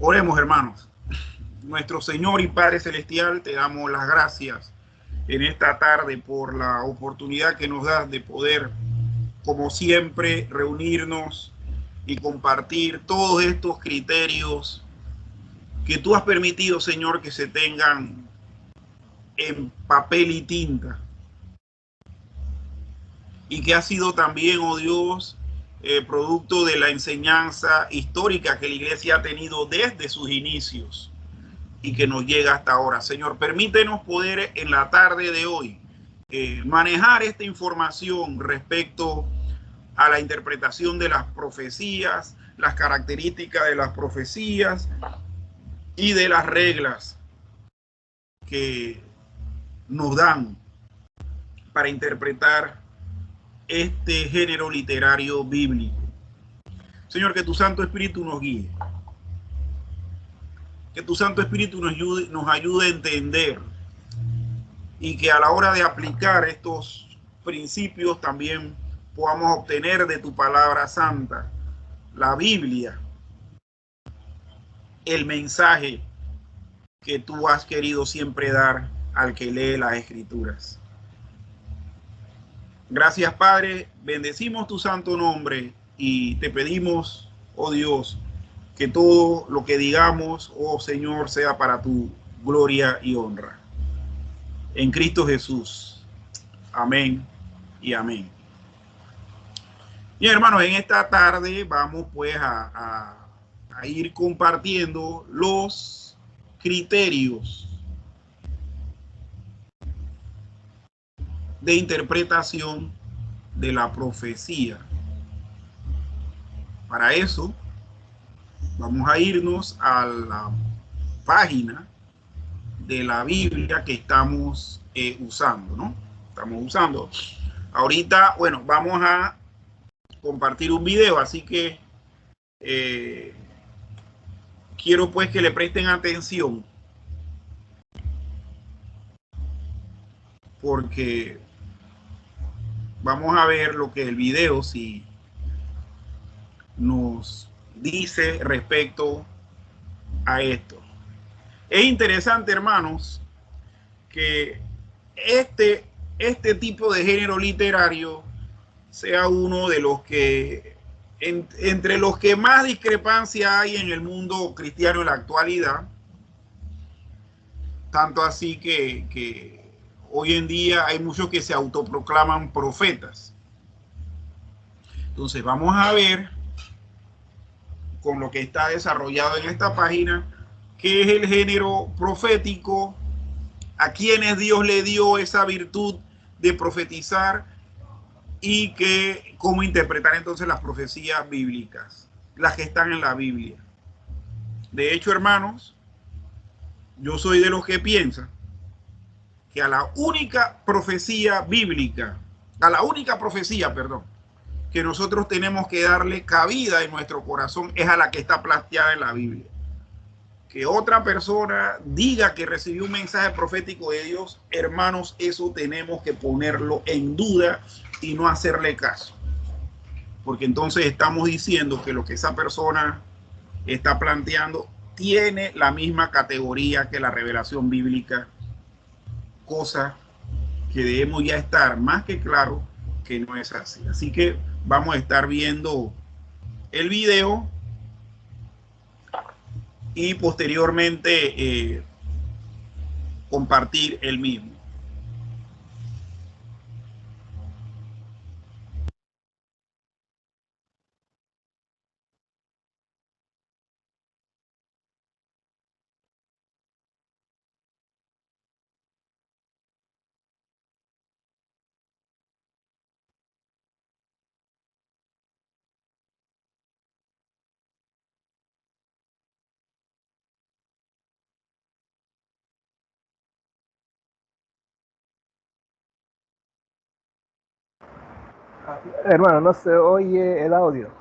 Oremos, hermanos. Nuestro Señor y Padre Celestial, te damos las gracias en esta tarde por la oportunidad que nos das de poder, como siempre, reunirnos y compartir todos estos criterios que tú has permitido, Señor, que se tengan en papel y tinta, y que ha sido también, oh Dios, producto de la enseñanza histórica que la iglesia ha tenido desde sus inicios y que nos llega hasta ahora. Señor, permítenos poder en la tarde de hoy manejar esta información respecto a la interpretación de las profecías, las características de las profecías y de las reglas que nos dan para interpretar este género literario bíblico. Señor, que tu Santo Espíritu nos guíe, que tu Santo Espíritu nos ayude a entender, y que a la hora de aplicar estos principios también podamos obtener de tu palabra santa, la Biblia, el mensaje que tú has querido siempre dar al que lee las Escrituras. Gracias, Padre, bendecimos tu santo nombre y te pedimos, oh Dios, que todo lo que digamos, oh Señor, sea para tu gloria y honra. En Cristo Jesús. Amén y amén. Bien, hermanos, en esta tarde vamos pues a ir compartiendo los criterios de interpretación de la profecía. Para eso vamos a irnos a la página de la Biblia que estamos usando, ¿no? Estamos usando. Ahorita, bueno, vamos a compartir un video, así que quiero pues que le presten atención, porque vamos a ver lo que el video sí nos dice respecto a esto. Es interesante, hermanos, que este tipo de género literario sea uno de los que, entre los que más discrepancia hay en el mundo cristiano en la actualidad, tanto así que hoy en día hay muchos que se autoproclaman profetas. Entonces vamos a ver, con lo que está desarrollado en esta página, qué es el género profético, a quienes Dios le dio esa virtud de profetizar, y que cómo interpretar entonces las profecías bíblicas, las que están en la Biblia. De hecho, hermanos, yo soy de los que piensan que a la única profecía bíblica, perdón, que nosotros tenemos que darle cabida en nuestro corazón es a la que está planteada en la Biblia. Que otra persona diga que recibió un mensaje profético de Dios, hermanos, eso tenemos que ponerlo en duda y no hacerle caso. Porque entonces estamos diciendo que lo que esa persona está planteando tiene la misma categoría que la revelación bíblica, cosa que debemos ya estar más que claro que no es así. Así que vamos a estar viendo el video y posteriormente compartir el mismo. Hermano, no se oye el audio.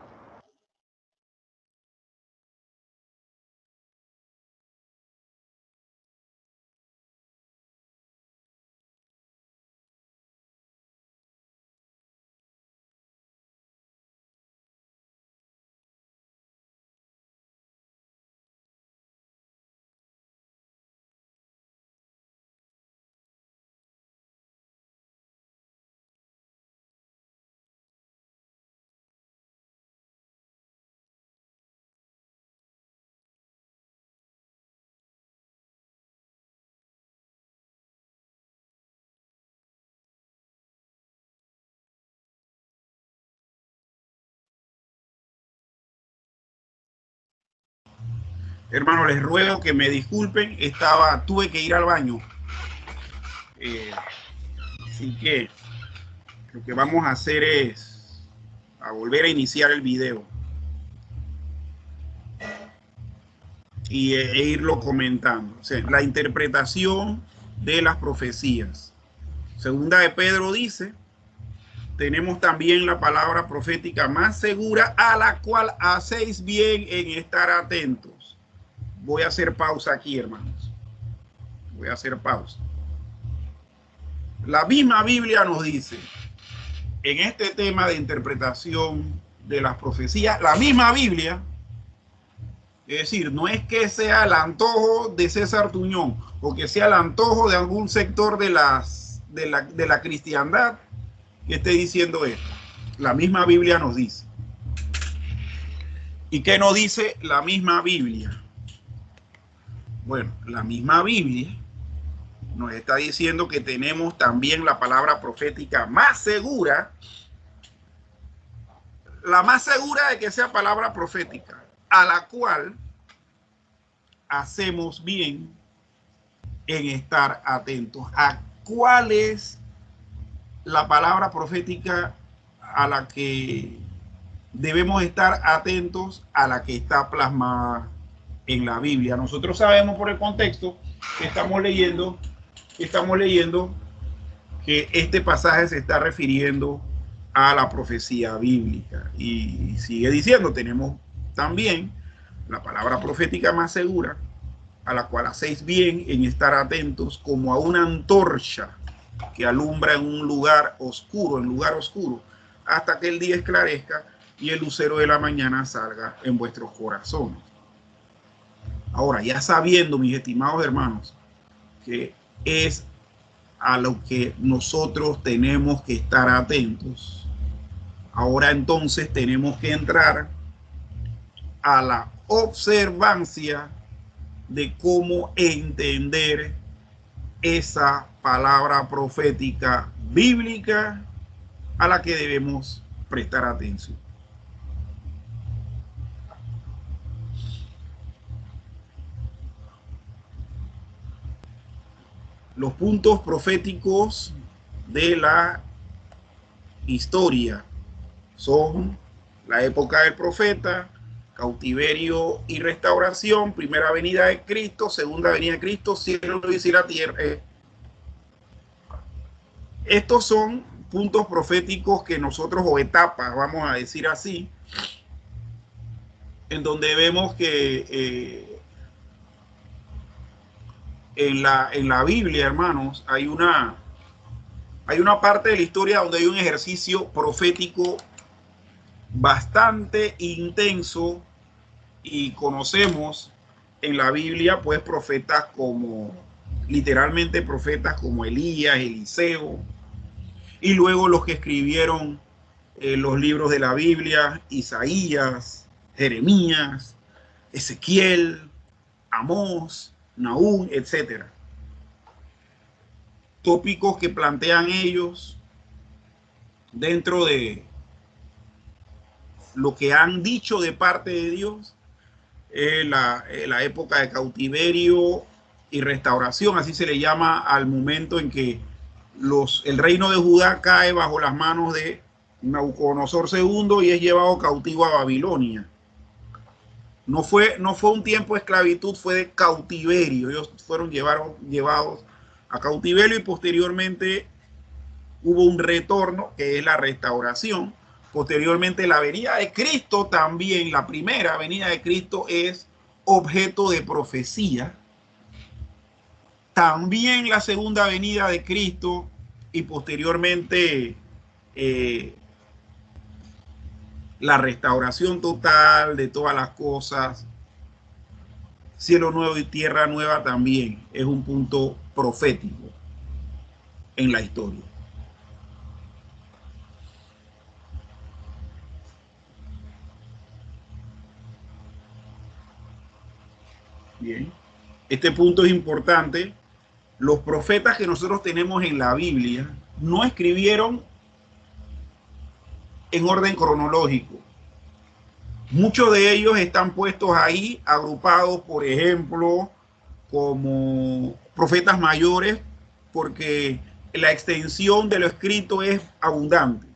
Hermano, les ruego que me disculpen, tuve que ir al baño. Así que lo que vamos a hacer es a volver a iniciar el video e irlo comentando. O sea, la interpretación de las profecías. Segunda de Pedro dice, tenemos también la palabra profética más segura, a la cual hacéis bien en estar atentos. Voy a hacer pausa aquí, hermanos. Voy a hacer pausa. La misma Biblia nos dice, en este tema de interpretación de las profecías, la misma Biblia, es decir, no es que sea el antojo de César Tuñón o que sea el antojo de algún sector de la cristiandad que esté diciendo esto. La misma Biblia nos dice. ¿Y qué nos dice la misma Biblia? Bueno, la misma Biblia nos está diciendo que tenemos también la palabra profética más segura, la más segura de que sea palabra profética, a la cual hacemos bien en estar atentos. ¿A cuál es la palabra profética a la que debemos estar atentos? A la que está plasmada en la Biblia. Nosotros sabemos por el contexto que estamos leyendo que este pasaje se está refiriendo a la profecía bíblica y sigue diciendo, tenemos también la palabra profética más segura, a la cual hacéis bien en estar atentos como a una antorcha que alumbra en un lugar oscuro, hasta que el día esclarezca y el lucero de la mañana salga en vuestros corazones. Ahora, ya sabiendo, mis estimados hermanos, que es a lo que nosotros tenemos que estar atentos, ahora entonces tenemos que entrar a la observancia de cómo entender esa palabra profética bíblica a la que debemos prestar atención. Los puntos proféticos de la historia son la época del profeta, cautiverio y restauración, primera venida de Cristo, segunda venida de Cristo, cielo y la tierra. Estos son puntos proféticos que nosotros, o etapas, vamos a decir así, en donde vemos que en la Biblia, hermanos, hay una parte de la historia donde hay un ejercicio profético bastante intenso, y conocemos en la Biblia pues profetas como, literalmente profetas como Elías, Eliseo, y luego los que escribieron los libros de la Biblia, Isaías, Jeremías, Ezequiel, Amós, Nahum, etc. Tópicos que plantean ellos dentro de lo que han dicho de parte de Dios, la época de cautiverio y restauración, así se le llama al momento en que el reino de Judá cae bajo las manos de Nabucodonosor II y es llevado cautivo a Babilonia. No fue un tiempo de esclavitud, fue de cautiverio. Ellos fueron llevados a cautiverio y posteriormente hubo un retorno, que es la restauración. Posteriormente la venida de Cristo también, la primera venida de Cristo es objeto de profecía. También la segunda venida de Cristo y posteriormente la restauración total de todas las cosas, cielo nuevo y tierra nueva, también es un punto profético en la historia. Bien, este punto es importante. Los profetas que nosotros tenemos en la Biblia no escribieron en orden cronológico. Muchos de ellos están puestos ahí, agrupados, por ejemplo, como profetas mayores, porque la extensión de lo escrito es abundante.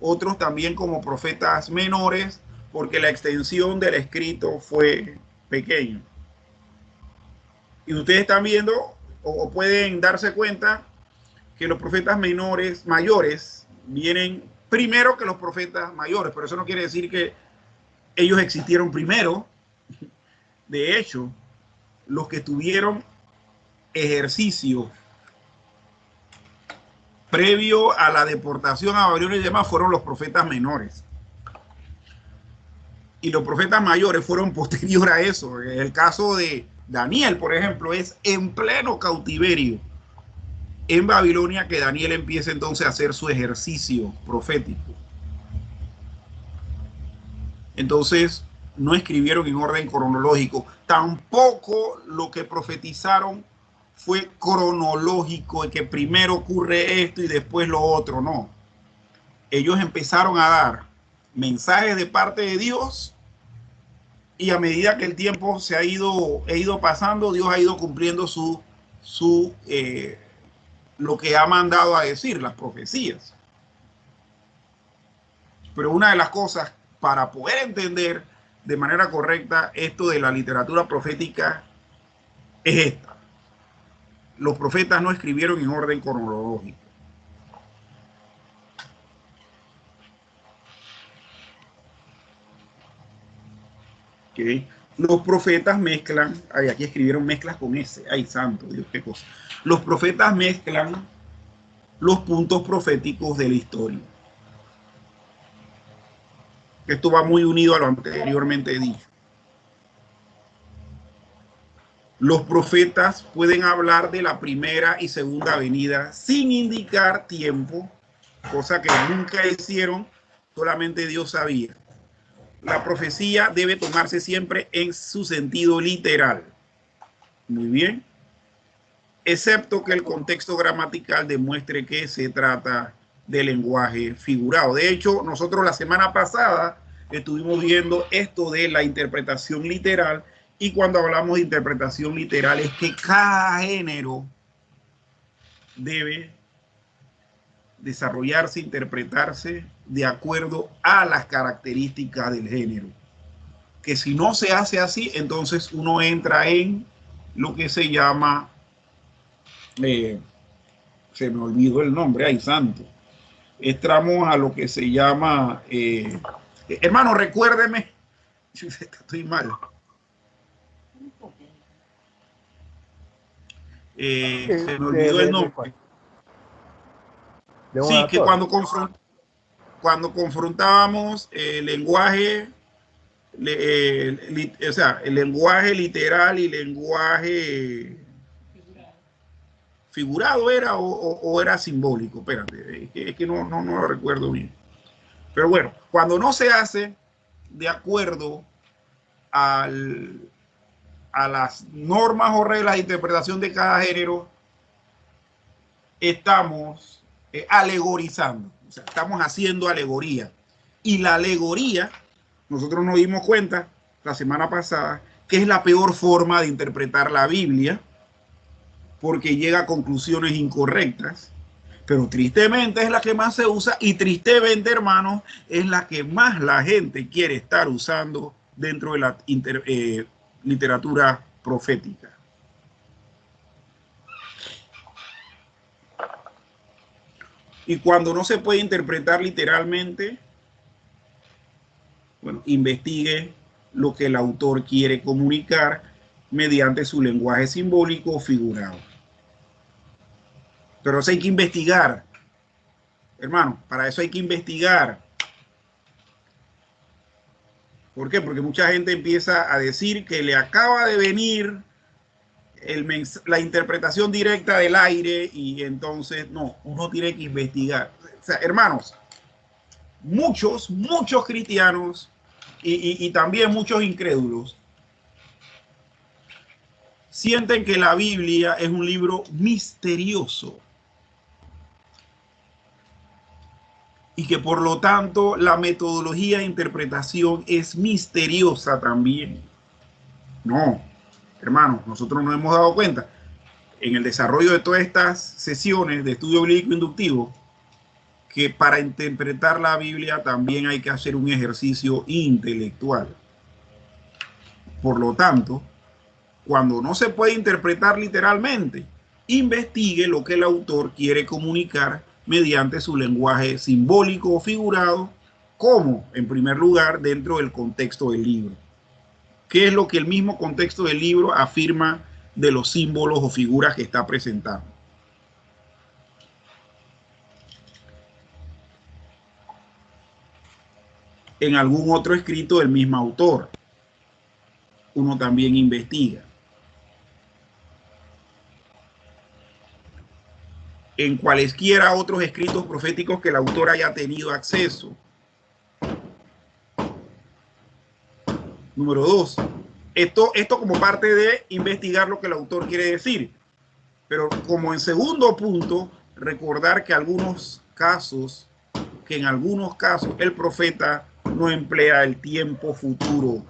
Otros también como profetas menores, porque la extensión del escrito fue pequeña. Y ustedes están viendo o pueden darse cuenta que los profetas mayores vienen primero que los profetas mayores, pero eso no quiere decir que ellos existieron primero. De hecho, los que tuvieron ejercicio previo a la deportación a Babilonia y demás fueron los profetas menores. Y los profetas mayores fueron posterior a eso. El caso de Daniel, por ejemplo, es en pleno cautiverio en Babilonia que Daniel empieza entonces a hacer su ejercicio profético. Entonces, no escribieron en orden cronológico. Tampoco lo que profetizaron fue cronológico, de que primero ocurre esto y después lo otro, no. Ellos empezaron a dar mensajes de parte de Dios y a medida que el tiempo se ha ido pasando, Dios ha ido cumpliendo lo que ha mandado a decir, las profecías. Pero una de las cosas para poder entender de manera correcta esto de la literatura profética es esta. Los profetas no escribieron en orden cronológico. ¿Okay? Los profetas mezclan, ay, aquí escribieron mezclas con S, ay santo Dios, qué cosa. Los profetas mezclan los puntos proféticos de la historia. Esto va muy unido a lo anteriormente dicho. Los profetas pueden hablar de la primera y segunda venida sin indicar tiempo, cosa que nunca hicieron, solamente Dios sabía. La profecía debe tomarse siempre en su sentido literal. Muy bien. Excepto que el contexto gramatical demuestre que se trata de lenguaje figurado. De hecho, nosotros la semana pasada estuvimos viendo esto de la interpretación literal, y cuando hablamos de interpretación literal es que cada género debe desarrollarse, interpretarse de acuerdo a las características del género. Que si no se hace así, entonces uno entra en lo que se llama, se me olvidó el nombre, ay santo, entramos a lo que se llama, hermano, recuérdeme, estoy mal. Se me olvidó el nombre. Sí, que cuando confrontábamos el lenguaje, o sea, el lenguaje literal y lenguaje figurado era o era simbólico. Espérate, es que no lo recuerdo bien. Pero bueno, cuando no se hace de acuerdo a las normas o reglas de interpretación de cada género, estamos alegorizando, o sea, estamos haciendo alegoría. Y la alegoría, nosotros nos dimos cuenta la semana pasada que es la peor forma de interpretar la Biblia, porque llega a conclusiones incorrectas, pero tristemente es la que más se usa, y tristemente, hermanos, es la que más la gente quiere estar usando dentro de la literatura profética. Y cuando no se puede interpretar literalmente, bueno, investigue lo que el autor quiere comunicar mediante su lenguaje simbólico o figurado. Pero eso hay que investigar, hermano, para eso hay que investigar. ¿Por qué? Porque mucha gente empieza a decir que le acaba de venir la interpretación directa del aire, y entonces no, uno tiene que investigar. O sea, hermanos, muchos cristianos y también muchos incrédulos sienten que la Biblia es un libro misterioso. y que por lo tanto la metodología de interpretación es misteriosa también. No, hermanos, nosotros nos hemos dado cuenta en el desarrollo de todas estas sesiones de estudio bíblico inductivo que para interpretar la Biblia también hay que hacer un ejercicio intelectual. Por lo tanto, cuando no se puede interpretar literalmente, investigue lo que el autor quiere comunicar mediante su lenguaje simbólico o figurado, como, en primer lugar, dentro del contexto del libro. ¿Qué es lo que el mismo contexto del libro afirma de los símbolos o figuras que está presentando? En algún otro escrito del mismo autor, uno también investiga. En cualesquiera otros escritos proféticos que el autor haya tenido acceso. Número 2. Esto como parte de investigar lo que el autor quiere decir. Pero como en segundo punto, recordar que en algunos casos el profeta no emplea el tiempo futuro,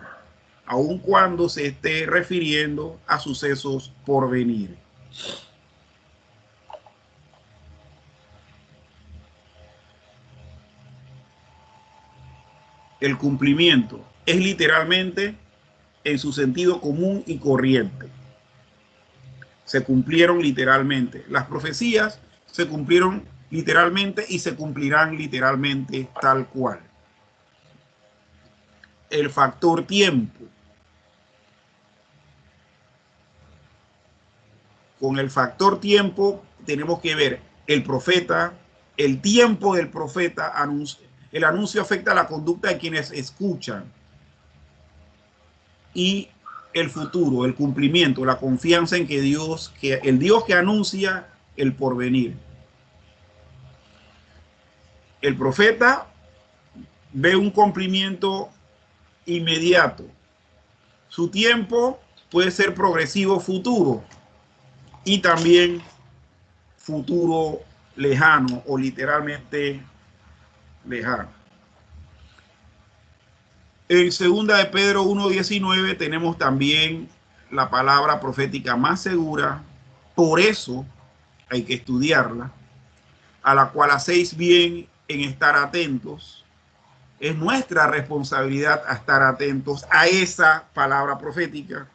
aun cuando se esté refiriendo a sucesos por venir. El cumplimiento es literalmente en su sentido común y corriente. Se cumplieron literalmente. Las profecías se cumplieron literalmente y se cumplirán literalmente tal cual. El factor tiempo. Con el factor tiempo tenemos que ver el profeta, el tiempo del profeta, el anuncio afecta a la conducta de quienes escuchan y el futuro, el cumplimiento, la confianza en que el Dios que anuncia el porvenir. El profeta ve un cumplimiento inmediato. Su tiempo puede ser progresivo futuro y también futuro lejano o literalmente lejano. En segunda de Pedro 1:19 tenemos también la palabra profética más segura, por eso hay que estudiarla, a la cual hacéis bien en estar atentos. Es nuestra responsabilidad a estar atentos a esa palabra profética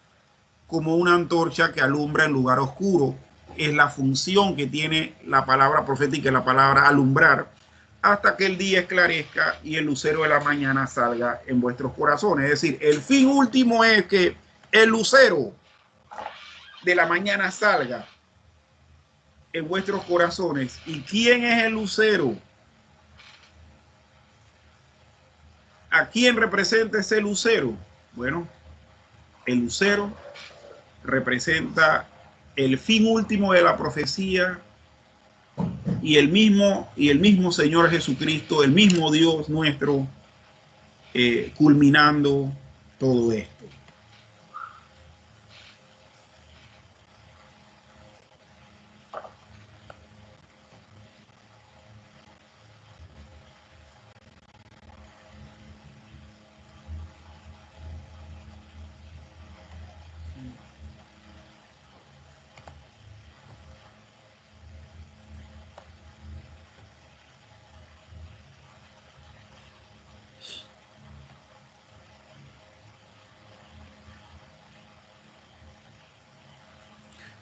como una antorcha que alumbra en lugar oscuro. Es la función que tiene la palabra profética, la palabra alumbrar, hasta que el día esclarezca y el lucero de la mañana salga en vuestros corazones. Es decir, el fin último es que el lucero de la mañana salga en vuestros corazones. ¿Y quién es el lucero? ¿A quién representa ese lucero? Bueno, el lucero representa el fin último de la profecía y el mismo Señor Jesucristo, el mismo Dios nuestro, culminando todo esto.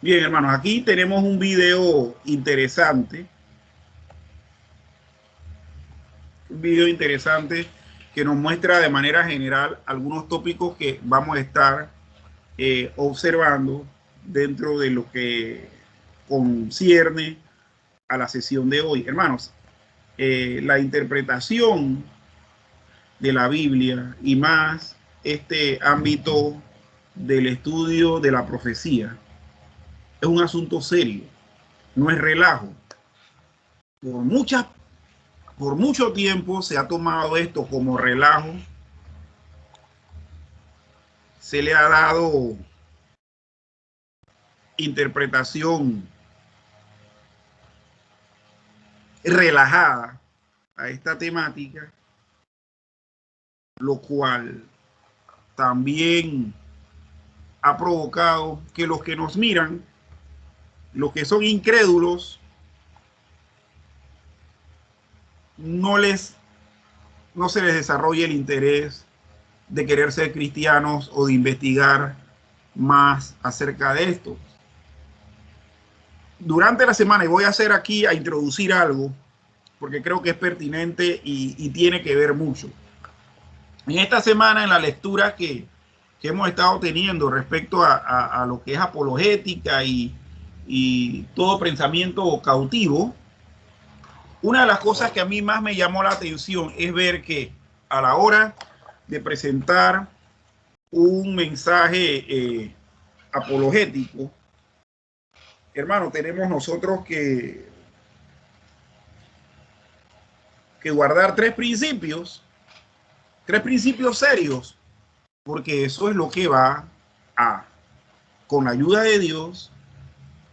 Bien, hermanos, aquí tenemos un video interesante. Un video interesante que nos muestra de manera general algunos tópicos que vamos a estar observando dentro de lo que concierne a la sesión de hoy. Hermanos, la interpretación de la Biblia y más este ámbito del estudio de la profecía es un asunto serio, no es relajo. Por mucho tiempo se ha tomado esto como relajo, se le ha dado interpretación relajada a esta temática, lo cual también ha provocado que los que nos miran, los que son incrédulos, no se les desarrolle el interés de querer ser cristianos o de investigar más acerca de esto. Durante la semana, y voy a hacer aquí a introducir algo, porque creo que es pertinente y tiene que ver mucho. En esta semana, en la lectura que hemos estado teniendo respecto a lo que es apologética y todo pensamiento cautivo, una de las cosas que a mí más me llamó la atención es ver que a la hora de presentar un mensaje apologético, hermano, tenemos nosotros que guardar tres principios serios, porque eso es lo que va con la ayuda de Dios,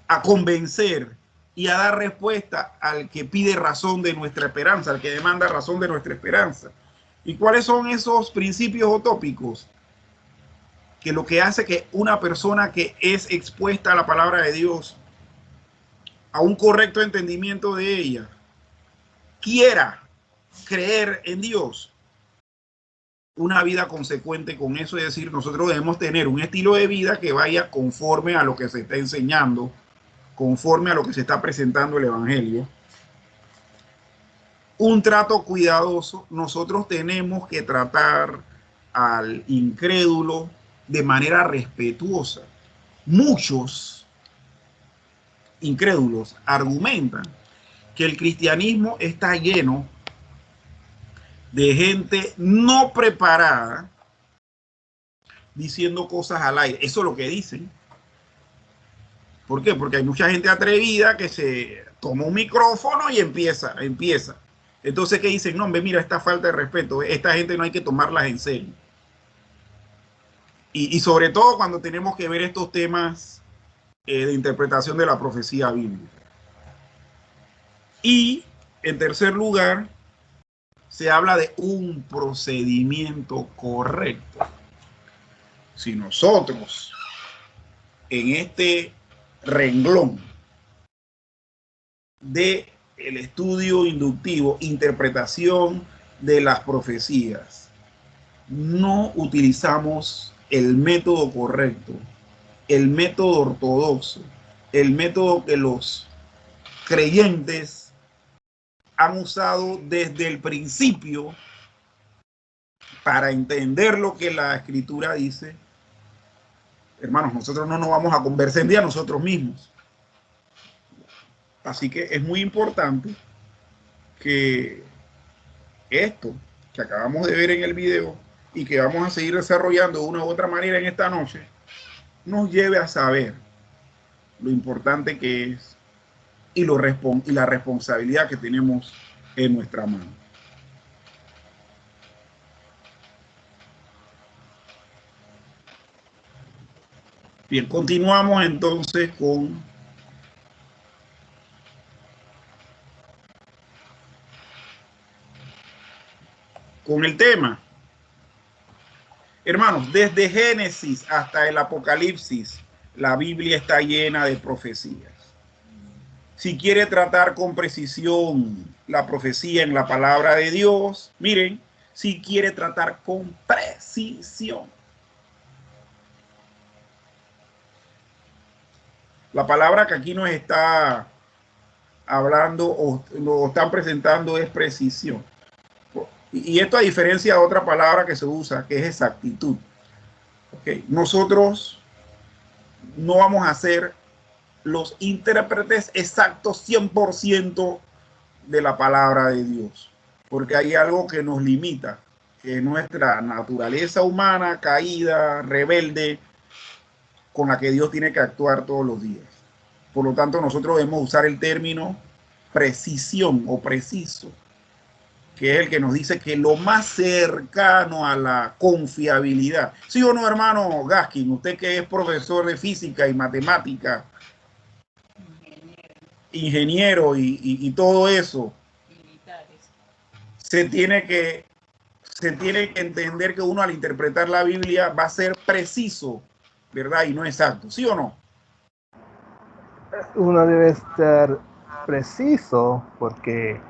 a convencer y a dar respuesta al que pide razón de nuestra esperanza, al que demanda razón de nuestra esperanza. ¿Y cuáles son esos principios o tópicos? Que lo que hace que una persona que es expuesta a la palabra de Dios, a un correcto entendimiento de ella, quiera creer en Dios, una vida consecuente con eso, es decir, nosotros debemos tener un estilo de vida que vaya conforme a lo que se está enseñando, conforme a lo que se está presentando el Evangelio. Un trato cuidadoso. Nosotros tenemos que tratar al incrédulo de manera respetuosa. Muchos incrédulos argumentan que el cristianismo está lleno de gente no preparada diciendo cosas al aire. Eso es lo que dicen. ¿Por qué? Porque hay mucha gente atrevida que se toma un micrófono y empieza. Entonces, ¿qué dicen? No, hombre, mira, esta falta de respeto. Esta gente no hay que tomarlas en serio. Y sobre todo cuando tenemos que ver estos temas de interpretación de la profecía bíblica. Y, en tercer lugar, se habla de un procedimiento correcto. Si nosotros, en este renglón de el estudio inductivo, interpretación de las profecías, no utilizamos el método correcto, el método ortodoxo, el método que los creyentes han usado desde el principio para entender lo que la Escritura dice, hermanos, nosotros no nos vamos a convencer a nosotros mismos. Así que es muy importante que esto que acabamos de ver en el video y que vamos a seguir desarrollando de una u otra manera en esta noche, nos lleve a saber lo importante que es y la responsabilidad que tenemos en nuestra mano. Bien, continuamos entonces con el tema. Hermanos, desde Génesis hasta el Apocalipsis, la Biblia está llena de profecías. Si quiere tratar con precisión la profecía en la palabra de Dios, miren, si quiere tratar con precisión la palabra que aquí nos está hablando o nos están presentando es precisión. Y esto a diferencia de otra palabra que se usa, que es exactitud. Okay. Nosotros no vamos a ser los intérpretes exactos 100% de la palabra de Dios, porque hay algo que nos limita, que es nuestra naturaleza humana, caída, rebelde, con la que Dios tiene que actuar todos los días. Por lo tanto, nosotros debemos usar el término precisión o preciso, que es el que nos dice que lo más cercano a la confiabilidad. ¿Sí o no, hermano Gaskin? Usted que es profesor de física y matemática, ingeniero y todo eso. Militares. se tiene que entender que uno al interpretar la Biblia va a ser preciso, ¿verdad? Y no exacto, ¿sí o no? Uno debe estar preciso porque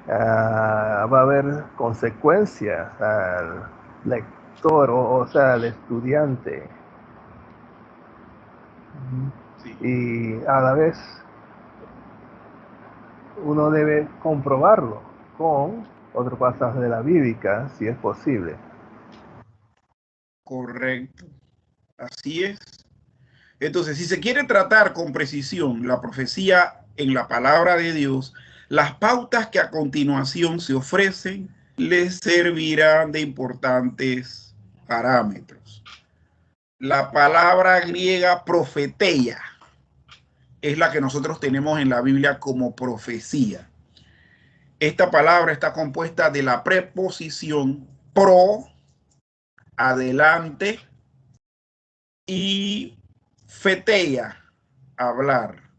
va a haber consecuencias al lector, o sea, al estudiante. Sí. Y a la vez uno debe comprobarlo con otro pasaje de la Biblia, si es posible. Correcto. Así es. Entonces, si se quiere tratar con precisión la profecía en la palabra de Dios, las pautas que a continuación se ofrecen les servirán de importantes parámetros. La palabra griega profeteia es la que nosotros tenemos en la Biblia como profecía. Esta palabra está compuesta de la preposición pro, adelante, y feteia, hablar.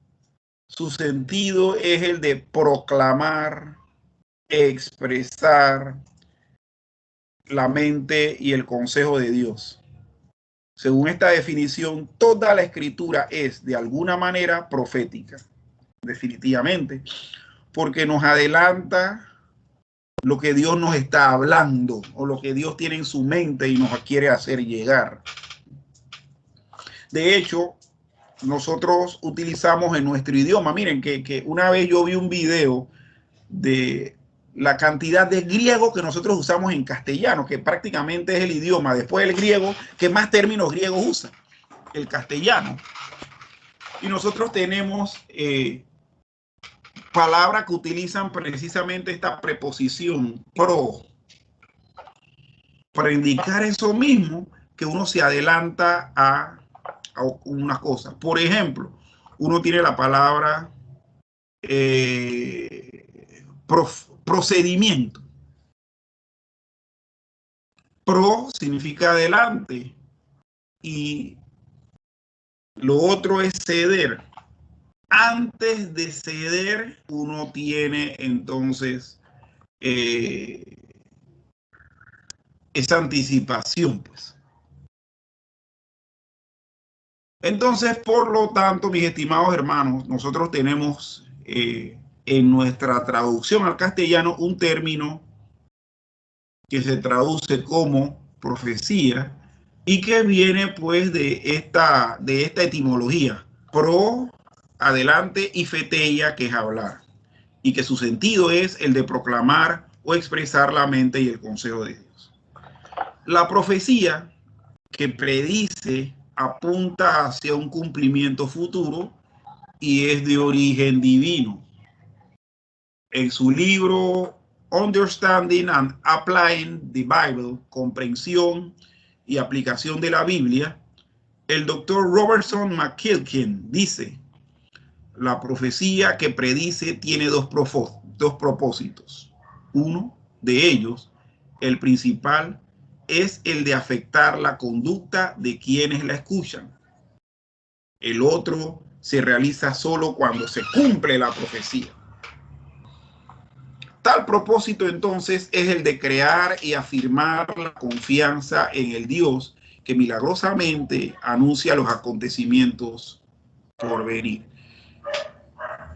Su sentido es el de proclamar, expresar la mente y el consejo de Dios. Según esta definición, toda la escritura es de alguna manera profética, definitivamente, porque nos adelanta lo que Dios nos está hablando o lo que Dios tiene en su mente y nos quiere hacer llegar. De hecho, nosotros utilizamos en nuestro idioma, miren que una vez yo vi un video de la cantidad de griego que nosotros usamos en castellano, que prácticamente es el idioma después del griego que más términos griegos usa, el castellano. Y nosotros tenemos palabras que utilizan precisamente esta preposición pro para indicar eso mismo, que uno se adelanta a una cosa. Por ejemplo, uno tiene la palabra procedimiento. Pro significa adelante y lo otro es ceder. Antes de ceder, uno tiene entonces esa anticipación, pues. Entonces, por lo tanto, mis estimados hermanos, nosotros tenemos en nuestra traducción al castellano un término que se traduce como profecía y que viene pues de esta etimología, pro, adelante, y feteia, que es hablar, y que su sentido es el de proclamar o expresar la mente y el consejo de Dios. La profecía que predice apunta hacia un cumplimiento futuro y es de origen divino. En su libro Understanding and Applying the Bible, comprensión y aplicación de la Biblia, el doctor Robertson McQuilkin dice: la profecía que predice tiene dos propósitos. Uno de ellos, el principal, es el de afectar la conducta de quienes la escuchan. El otro se realiza solo cuando se cumple la profecía. Tal propósito entonces es el de crear y afirmar la confianza en el Dios que milagrosamente anuncia los acontecimientos por venir.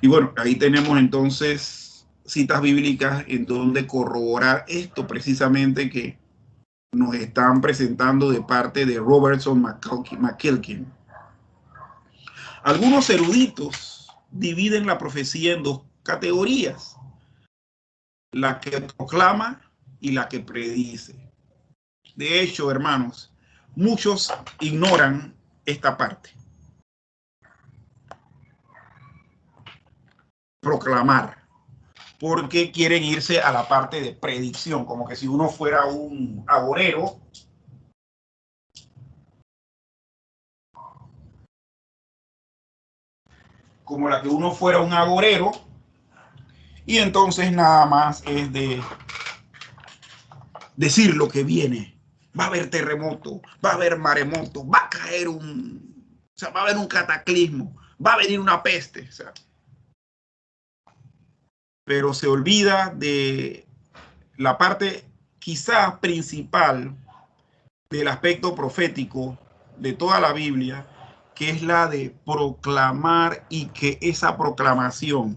Y bueno, ahí tenemos entonces citas bíblicas en donde corroborar esto precisamente que nos están presentando de parte de Robertson McQuilkin. Algunos eruditos dividen la profecía en dos categorías: la que proclama y la que predice. De hecho, hermanos, muchos ignoran esta parte. Proclamar. Porque quieren irse a la parte de predicción, como que si uno fuera un agorero como la que uno fuera un agorero y entonces nada más es de decir lo que viene. Va a haber terremoto, va a haber maremoto, va a caer o sea, va a haber un cataclismo, va a venir una peste, o sea. Pero se olvida de la parte quizás principal del aspecto profético de toda la Biblia, que es la de proclamar y que esa proclamación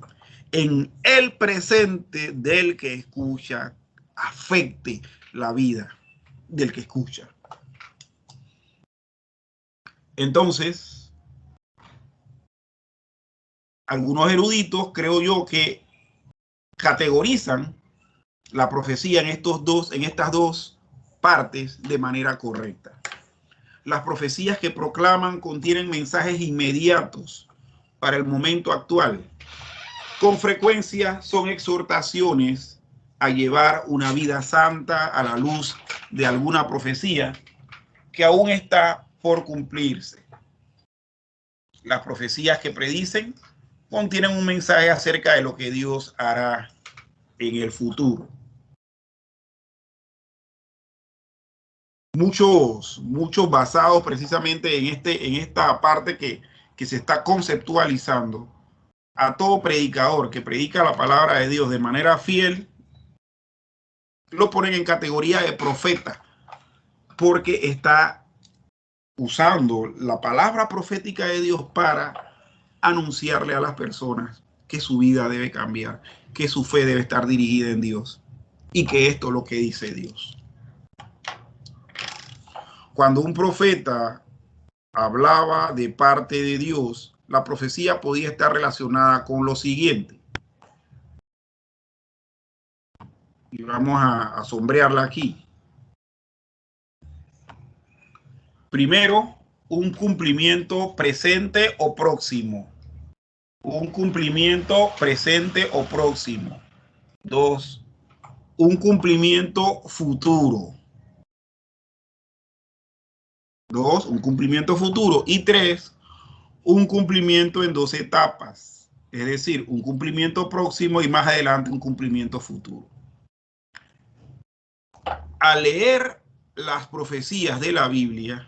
en el presente del que escucha afecte la vida del que escucha. Entonces, algunos eruditos, creo yo, que categorizan la profecía en estas dos partes de manera correcta. Las profecías que proclaman contienen mensajes inmediatos para el momento actual. Con frecuencia son exhortaciones a llevar una vida santa a la luz de alguna profecía que aún está por cumplirse. Las profecías que predicen contienen un mensaje acerca de lo que Dios hará en el futuro. Muchos basados precisamente en esta parte que se está conceptualizando. A todo predicador que predica la palabra de Dios de manera fiel, lo ponen en categoría de profeta, porque está usando la palabra profética de Dios para anunciarle a las personas que su vida debe cambiar, que su fe debe estar dirigida en Dios y que esto es lo que dice Dios. Cuando un profeta hablaba de parte de Dios, la profecía podía estar relacionada con lo siguiente. Y vamos a sombrearla aquí. Primero, un cumplimiento presente o próximo. Un cumplimiento presente o próximo. 2, un cumplimiento futuro. 2, un cumplimiento futuro. Y 3, un cumplimiento en 2 etapas. Es decir, un cumplimiento próximo y más adelante un cumplimiento futuro. Al leer las profecías de la Biblia,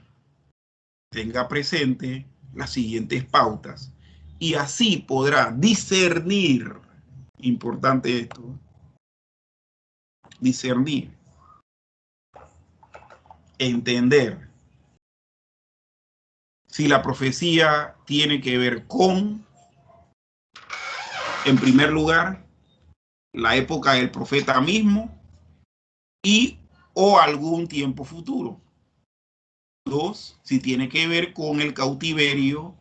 tenga presente las siguientes pautas y así podrá discernir, importante esto, discernir, entender si la profecía tiene que ver con, en primer lugar, la época del profeta mismo y o algún tiempo futuro. 2, si tiene que ver con el cautiverio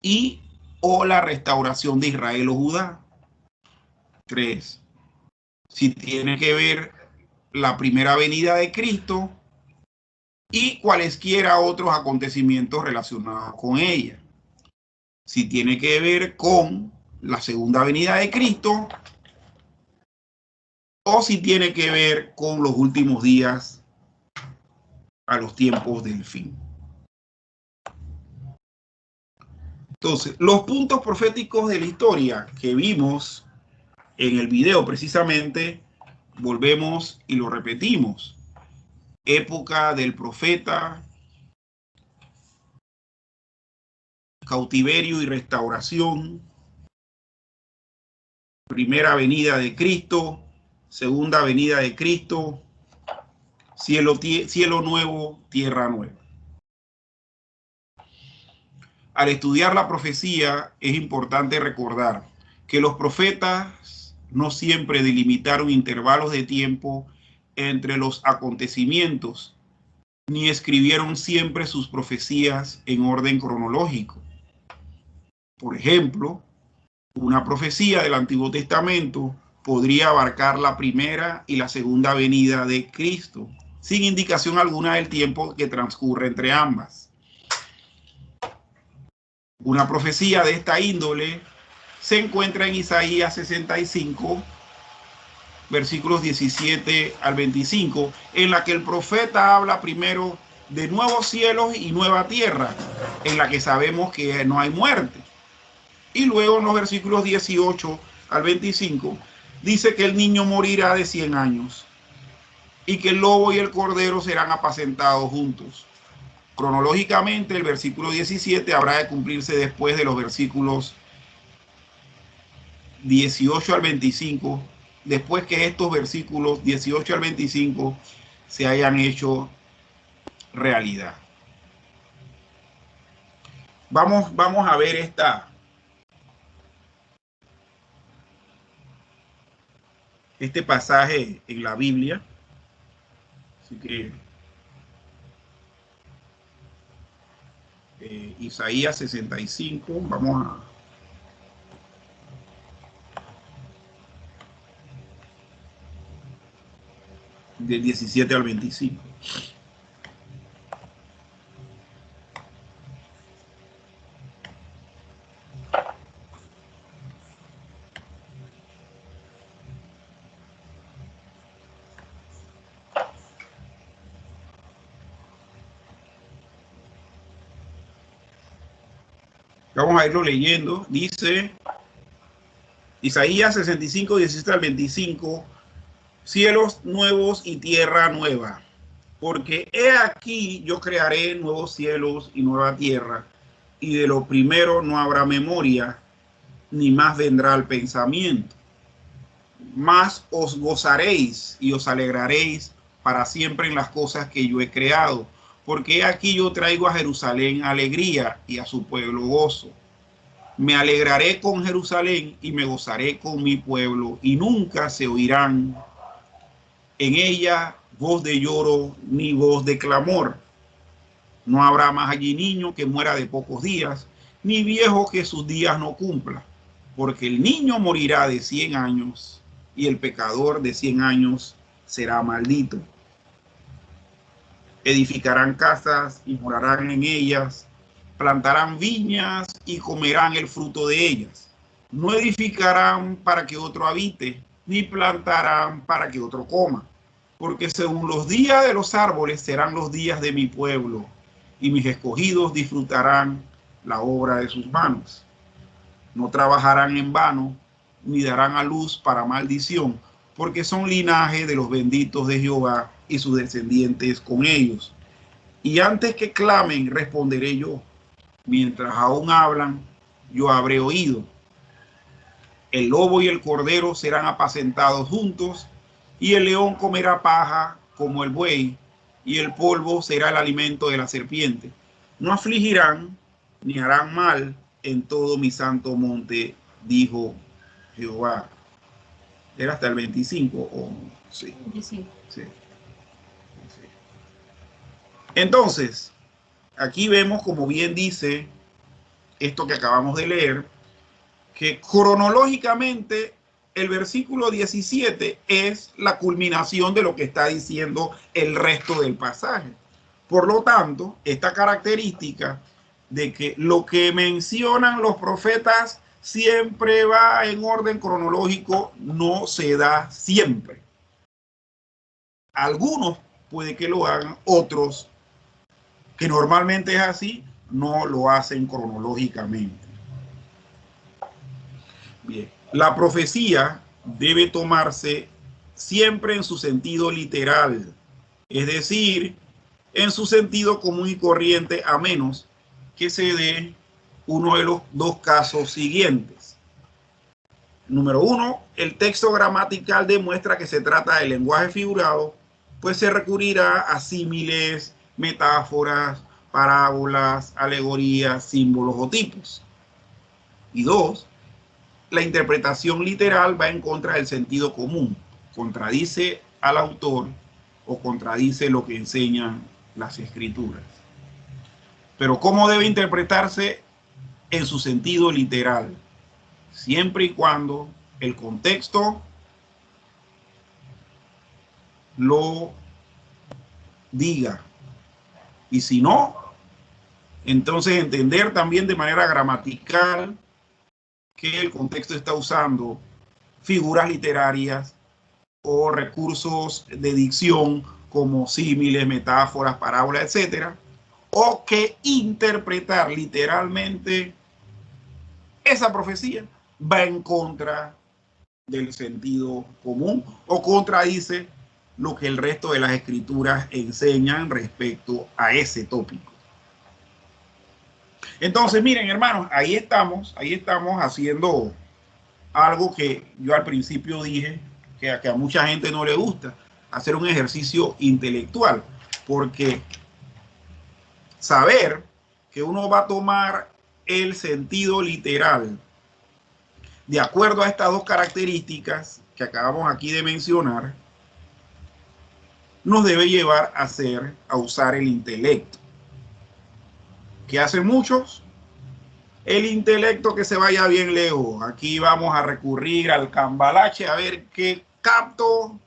y o la restauración de Israel o Judá. 3, si tiene que ver la primera venida de Cristo y cualesquiera otros acontecimientos relacionados con ella. Si tiene que ver con la segunda venida de Cristo o si tiene que ver con los últimos días a los tiempos del fin. Entonces, los puntos proféticos de la historia que vimos en el video precisamente, volvemos y lo repetimos. Época del profeta, cautiverio y restauración, primera venida de Cristo, segunda venida de Cristo, cielo nuevo, tierra nueva. Al estudiar la profecía es importante recordar que los profetas no siempre delimitaron intervalos de tiempo entre los acontecimientos, ni escribieron siempre sus profecías en orden cronológico. Por ejemplo, una profecía del Antiguo Testamento podría abarcar la primera y la segunda venida de Cristo, sin indicación alguna del tiempo que transcurre entre ambas. Una profecía de esta índole se encuentra en Isaías 65, versículos 17 al 25, en la que el profeta habla primero de nuevos cielos y nueva tierra, en la que sabemos que no hay muerte. Y luego en los versículos 18 al 25 dice que el niño morirá de 100 años y que el lobo y el cordero serán apacentados juntos. Cronológicamente, el versículo 17 habrá de cumplirse después de los versículos 18 al 25 después que estos versículos 18 al 25 se hayan hecho realidad. Vamos a ver este pasaje en la Biblia. Así que Isaías 65, vamos a... del 17 al 25. Vamos a irlo leyendo. Dice Isaías 65, 17 al 25, cielos nuevos y tierra nueva, porque he aquí yo crearé nuevos cielos y nueva tierra, y de lo primero no habrá memoria, ni más vendrá el pensamiento. Más os gozaréis y os alegraréis para siempre en las cosas que yo he creado, porque aquí yo traigo a Jerusalén alegría y a su pueblo gozo. Me alegraré con Jerusalén y me gozaré con mi pueblo, y nunca se oirán en ella voz de lloro ni voz de clamor. No habrá más allí niño que muera de pocos días, ni viejo que sus días no cumpla, porque el niño morirá de 100 años y el pecador de 100 años será maldito. Edificarán casas y morarán en ellas, plantarán viñas y comerán el fruto de ellas. No edificarán para que otro habite, ni plantarán para que otro coma, porque según los días de los árboles serán los días de mi pueblo, y mis escogidos disfrutarán la obra de sus manos. No trabajarán en vano, ni darán a luz para maldición, porque son linaje de los benditos de Jehová y sus descendientes con ellos. Y antes que clamen, responderé yo. Mientras aún hablan, yo habré oído. El lobo y el cordero serán apacentados juntos, y el león comerá paja como el buey, y el polvo será el alimento de la serpiente. No afligirán ni harán mal en todo mi santo monte, dijo Jehová. Era hasta el 25, ¿o sí? 25. Sí. Entonces, aquí vemos, como bien dice esto que acabamos de leer, que cronológicamente el versículo 17 es la culminación de lo que está diciendo el resto del pasaje. Por lo tanto, esta característica de que lo que mencionan los profetas siempre va en orden cronológico no se da siempre. Algunos puede que lo hagan, otros, que normalmente es así, no lo hacen cronológicamente. Bien, la profecía debe tomarse siempre en su sentido literal, es decir, en su sentido común y corriente, a menos que se dé uno de los dos casos siguientes. Número uno, el texto gramatical demuestra que se trata de lenguaje figurado, pues se recurrirá a símiles, metáforas, parábolas, alegorías, símbolos o tipos. Y dos, la interpretación literal va en contra del sentido común, contradice al autor o contradice lo que enseñan las escrituras. Pero ¿cómo debe interpretarse? En su sentido literal, siempre y cuando el contexto lo diga. Y si no, entonces entender también de manera gramatical que el contexto está usando figuras literarias o recursos de dicción como símiles, metáforas, parábolas, etcétera, o que interpretar literalmente esa profecía va en contra del sentido común o contradice lo que el resto de las escrituras enseñan respecto a ese tópico. Entonces, miren, hermanos, ahí estamos haciendo algo que yo al principio dije que a mucha gente no le gusta, hacer un ejercicio intelectual, porque saber que uno va a tomar el sentido literal de acuerdo a estas dos características que acabamos aquí de mencionar, nos debe llevar a usar el intelecto. ¿Qué hacen muchos? El intelecto que se vaya bien lejos. Aquí vamos a recurrir al cambalache a ver qué capto.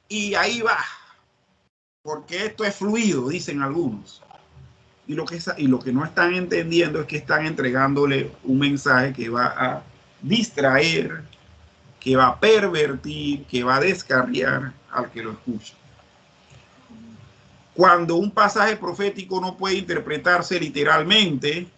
Y ahí va. Porque esto es fluido, dicen algunos. Y lo que no están entendiendo es que están entregándole un mensaje que va a distraer, que va a pervertir, que va a descarriar al que lo escucha. Cuando un pasaje profético no puede interpretarse literalmente,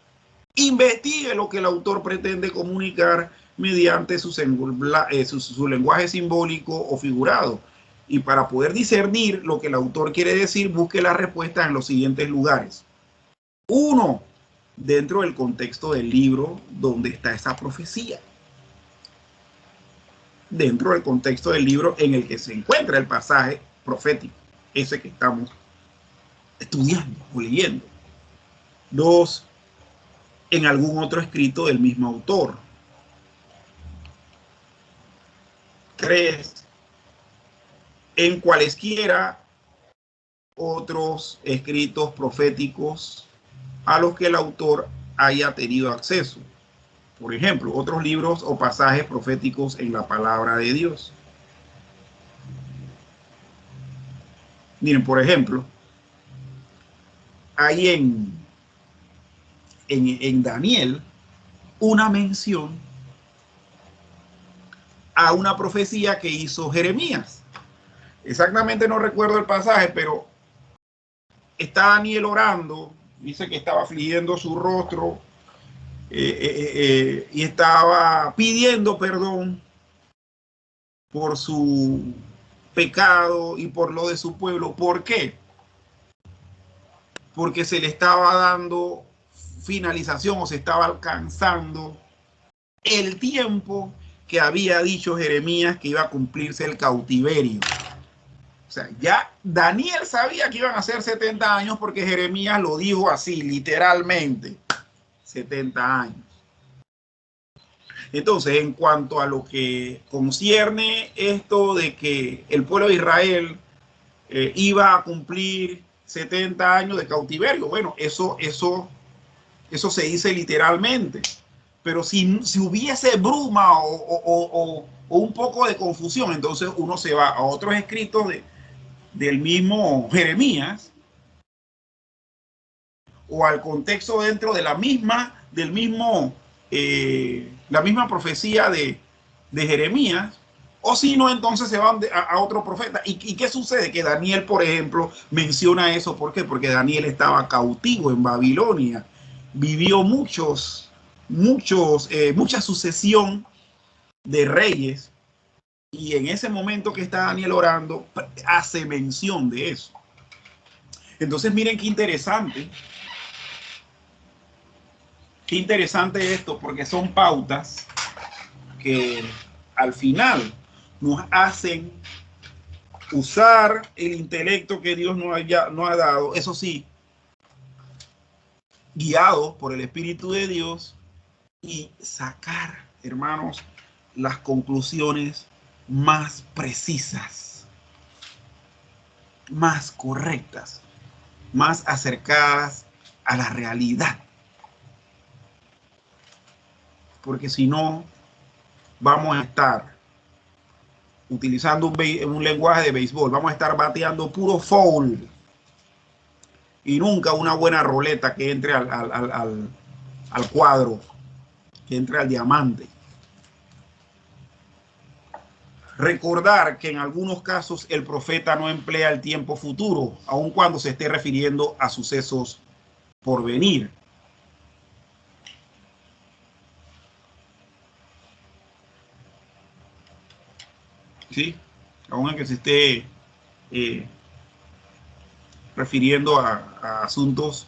investigue lo que el autor pretende comunicar mediante su lenguaje simbólico o figurado. Y para poder discernir lo que el autor quiere decir, busque las respuestas en los siguientes lugares. 1. Dentro del contexto del libro donde está esa profecía. Dentro del contexto del libro en el que se encuentra el pasaje profético, ese que estamos estudiando o leyendo. 2. En algún otro escrito del mismo autor. 3. En cualesquiera otros escritos proféticos a los que el autor haya tenido acceso. Por ejemplo, otros libros o pasajes proféticos en la palabra de Dios. Miren, por ejemplo, hay en Daniel una mención a una profecía que hizo Jeremías. Exactamente no recuerdo el pasaje, pero está Daniel orando, dice que estaba afligiendo su rostro y estaba pidiendo perdón por su pecado y por lo de su pueblo. ¿Por qué? Porque se le estaba dando finalización o se estaba alcanzando el tiempo que había dicho Jeremías que iba a cumplirse el cautiverio. O sea, ya Daniel sabía que iban a ser 70 años porque Jeremías lo dijo así, literalmente, 70 años. Entonces, en cuanto a lo que concierne esto de que el pueblo de Israel iba a cumplir 70 años de cautiverio, bueno, eso se dice literalmente. Pero si hubiese bruma o un poco de confusión, entonces uno se va a otros escritos del mismo Jeremías o al contexto dentro de la misma profecía de Jeremías, o si no, entonces se van a otro profeta. ¿Y qué sucede? Que Daniel, por ejemplo, menciona eso. ¿Por qué? Porque Daniel estaba cautivo en Babilonia, vivió mucha sucesión de reyes, y en ese momento que está Daniel orando, hace mención de eso. Entonces, miren qué interesante esto, porque son pautas que al final nos hacen usar el intelecto que Dios nos ha dado, eso sí, guiados por el Espíritu de Dios, y sacar, hermanos, las conclusiones más precisas, más correctas, más acercadas a la realidad. Porque si no, vamos a estar utilizando un lenguaje de béisbol, vamos a estar bateando puro foul y nunca una buena roleta que entre al cuadro, que entre al diamante. Recordar que en algunos casos el profeta no emplea el tiempo futuro, aun cuando se esté refiriendo a sucesos por venir. ¿Sí? Aun en que se esté refiriendo a asuntos.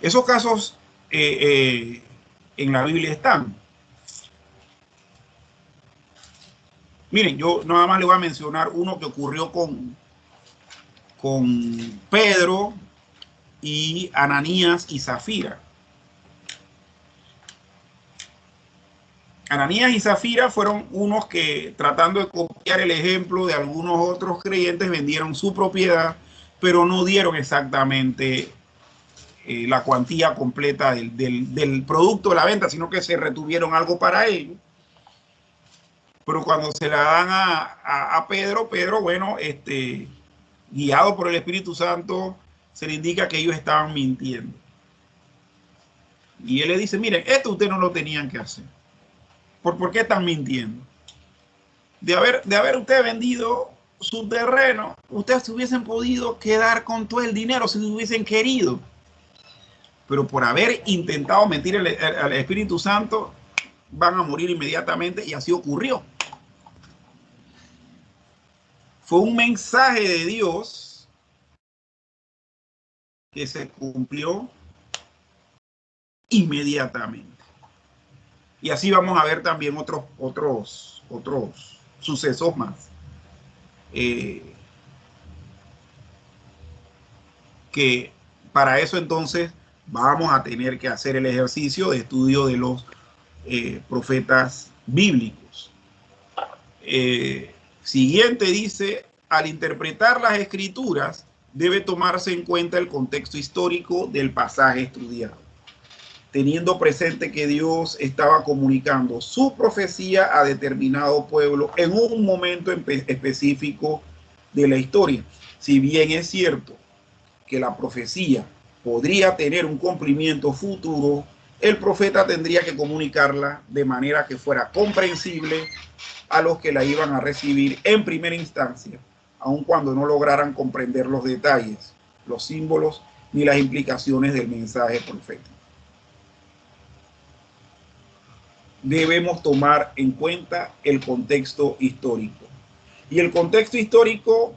Esos casos en la Biblia están. Miren, yo nada más le voy a mencionar uno que ocurrió con Pedro y Ananías y Zafira. Ananías y Zafira fueron unos que, tratando de copiar el ejemplo de algunos otros creyentes, vendieron su propiedad, pero no dieron exactamente la cuantía completa del producto de la venta, sino que se retuvieron algo para ellos. Pero cuando se la dan a Pedro, bueno, guiado por el Espíritu Santo, se le indica que ellos estaban mintiendo. Y él le dice, miren, esto ustedes no lo tenían que hacer. ¿Por qué están mintiendo? De haber usted vendido su terreno, ustedes se hubiesen podido quedar con todo el dinero si hubiesen querido. Pero por haber intentado mentir al Espíritu Santo, van a morir inmediatamente, y así ocurrió. Fue un mensaje de Dios que se cumplió inmediatamente. Y así vamos a ver también otros sucesos más. Que para eso entonces vamos a tener que hacer el ejercicio de estudio de los profetas bíblicos. Siguiente dice, al interpretar las escrituras debe tomarse en cuenta el contexto histórico del pasaje estudiado, teniendo presente que Dios estaba comunicando su profecía a determinado pueblo en un momento específico de la historia. Si bien es cierto que la profecía podría tener un cumplimiento futuro, el profeta tendría que comunicarla de manera que fuera comprensible a los que la iban a recibir en primera instancia, aun cuando no lograran comprender los detalles, los símbolos ni las implicaciones del mensaje profético. Debemos tomar en cuenta el contexto histórico. Y el contexto histórico,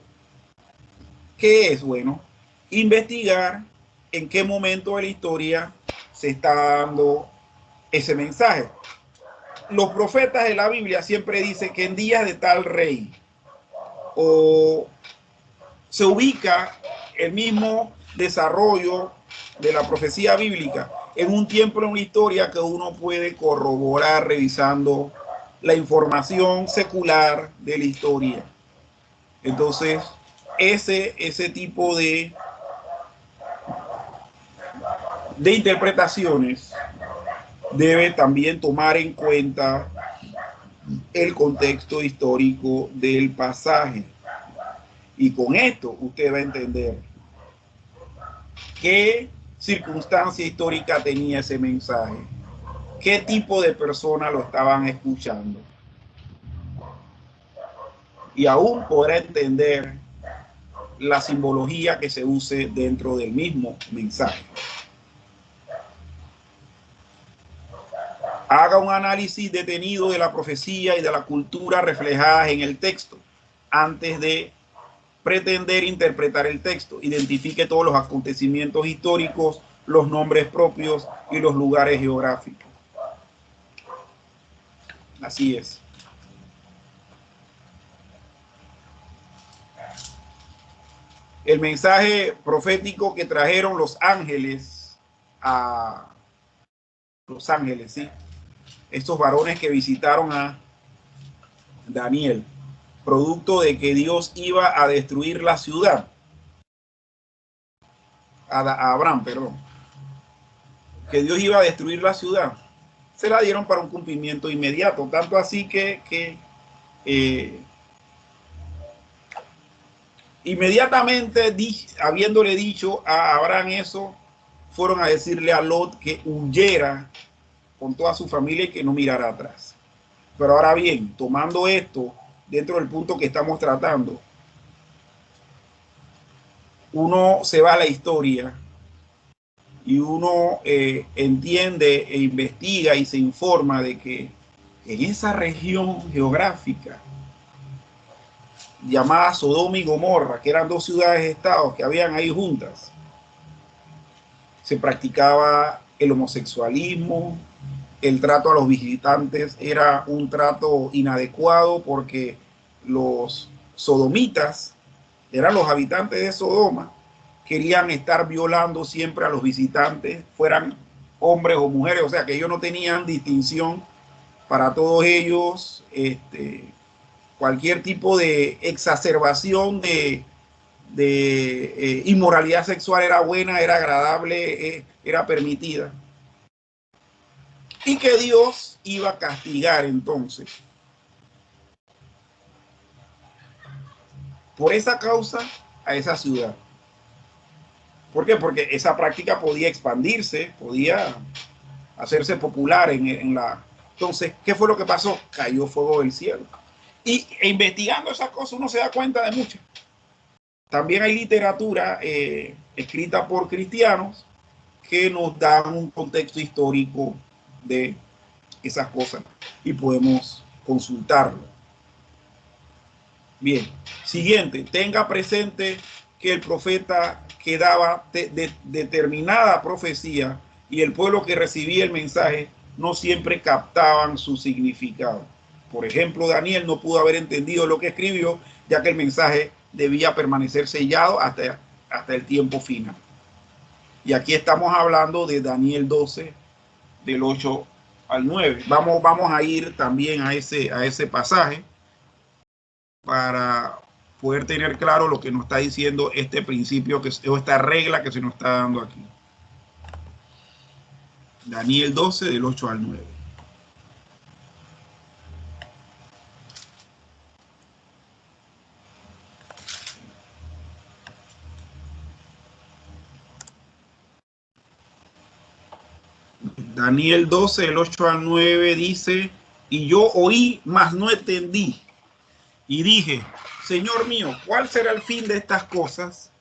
¿qué es? Bueno, investigar en qué momento de la historia se está dando ese mensaje. Los profetas de la Biblia siempre dicen que en días de tal rey, o se ubica el mismo desarrollo de la profecía bíblica en un tiempo, en una historia que uno puede corroborar revisando la información secular de la historia. Entonces, ese tipo de interpretaciones debe también tomar en cuenta el contexto histórico del pasaje. Y con esto usted va a entender qué circunstancia histórica tenía ese mensaje, qué tipo de personas lo estaban escuchando. Y aún podrá entender la simbología que se use dentro del mismo mensaje. Haga un análisis detenido de la profecía y de la cultura reflejadas en el texto antes de pretender interpretar el texto. Identifique todos los acontecimientos históricos, los nombres propios y los lugares geográficos. Así es. El mensaje profético que trajeron los ángeles a los ángeles, ¿sí? Estos varones que visitaron a Daniel, producto de que Dios iba a destruir la ciudad, a Abraham, perdón, que Dios iba a destruir la ciudad, se la dieron para un cumplimiento inmediato, tanto así que inmediatamente, habiéndole dicho a Abraham eso, fueron a decirle a Lot que huyera con toda su familia y que no mirara atrás. Pero ahora bien, tomando esto dentro del punto que estamos tratando, uno se va a la historia y uno entiende e investiga y se informa de que en esa región geográfica llamada Sodoma y Gomorra, que eran dos ciudades-estados que habían ahí juntas, se practicaba el homosexualismo, el trato a los visitantes era un trato inadecuado porque los sodomitas, eran los habitantes de Sodoma, querían estar violando siempre a los visitantes, fueran hombres o mujeres, o sea que ellos no tenían distinción. Para todos ellos, cualquier tipo de exacerbación de inmoralidad sexual era buena, era agradable, era permitida. Y que Dios iba a castigar entonces por esa causa a esa ciudad. ¿Por qué? Porque esa práctica podía expandirse, podía hacerse popular en la... Entonces, ¿qué fue lo que pasó? Cayó fuego del cielo. Y investigando esas cosas uno se da cuenta de muchas. También hay literatura escrita por cristianos que nos dan un contexto histórico de esas cosas y podemos consultarlo. Bien, siguiente, tenga presente que el profeta que daba determinada profecía y el pueblo que recibía el mensaje no siempre captaban su significado. Por ejemplo, Daniel no pudo haber entendido lo que escribió, ya que el mensaje debía permanecer sellado hasta el tiempo final. Y aquí estamos hablando de Daniel 12, del 8 al 9. Vamos a ir también a ese pasaje para poder tener claro lo que nos está diciendo este principio, o esta regla que se nos está dando aquí. Daniel 12, del 8 al 9. Daniel 12, del 8 al 9 dice: y yo oí, mas no entendí. Y dije: Señor mío, ¿cuál será el fin de estas cosas?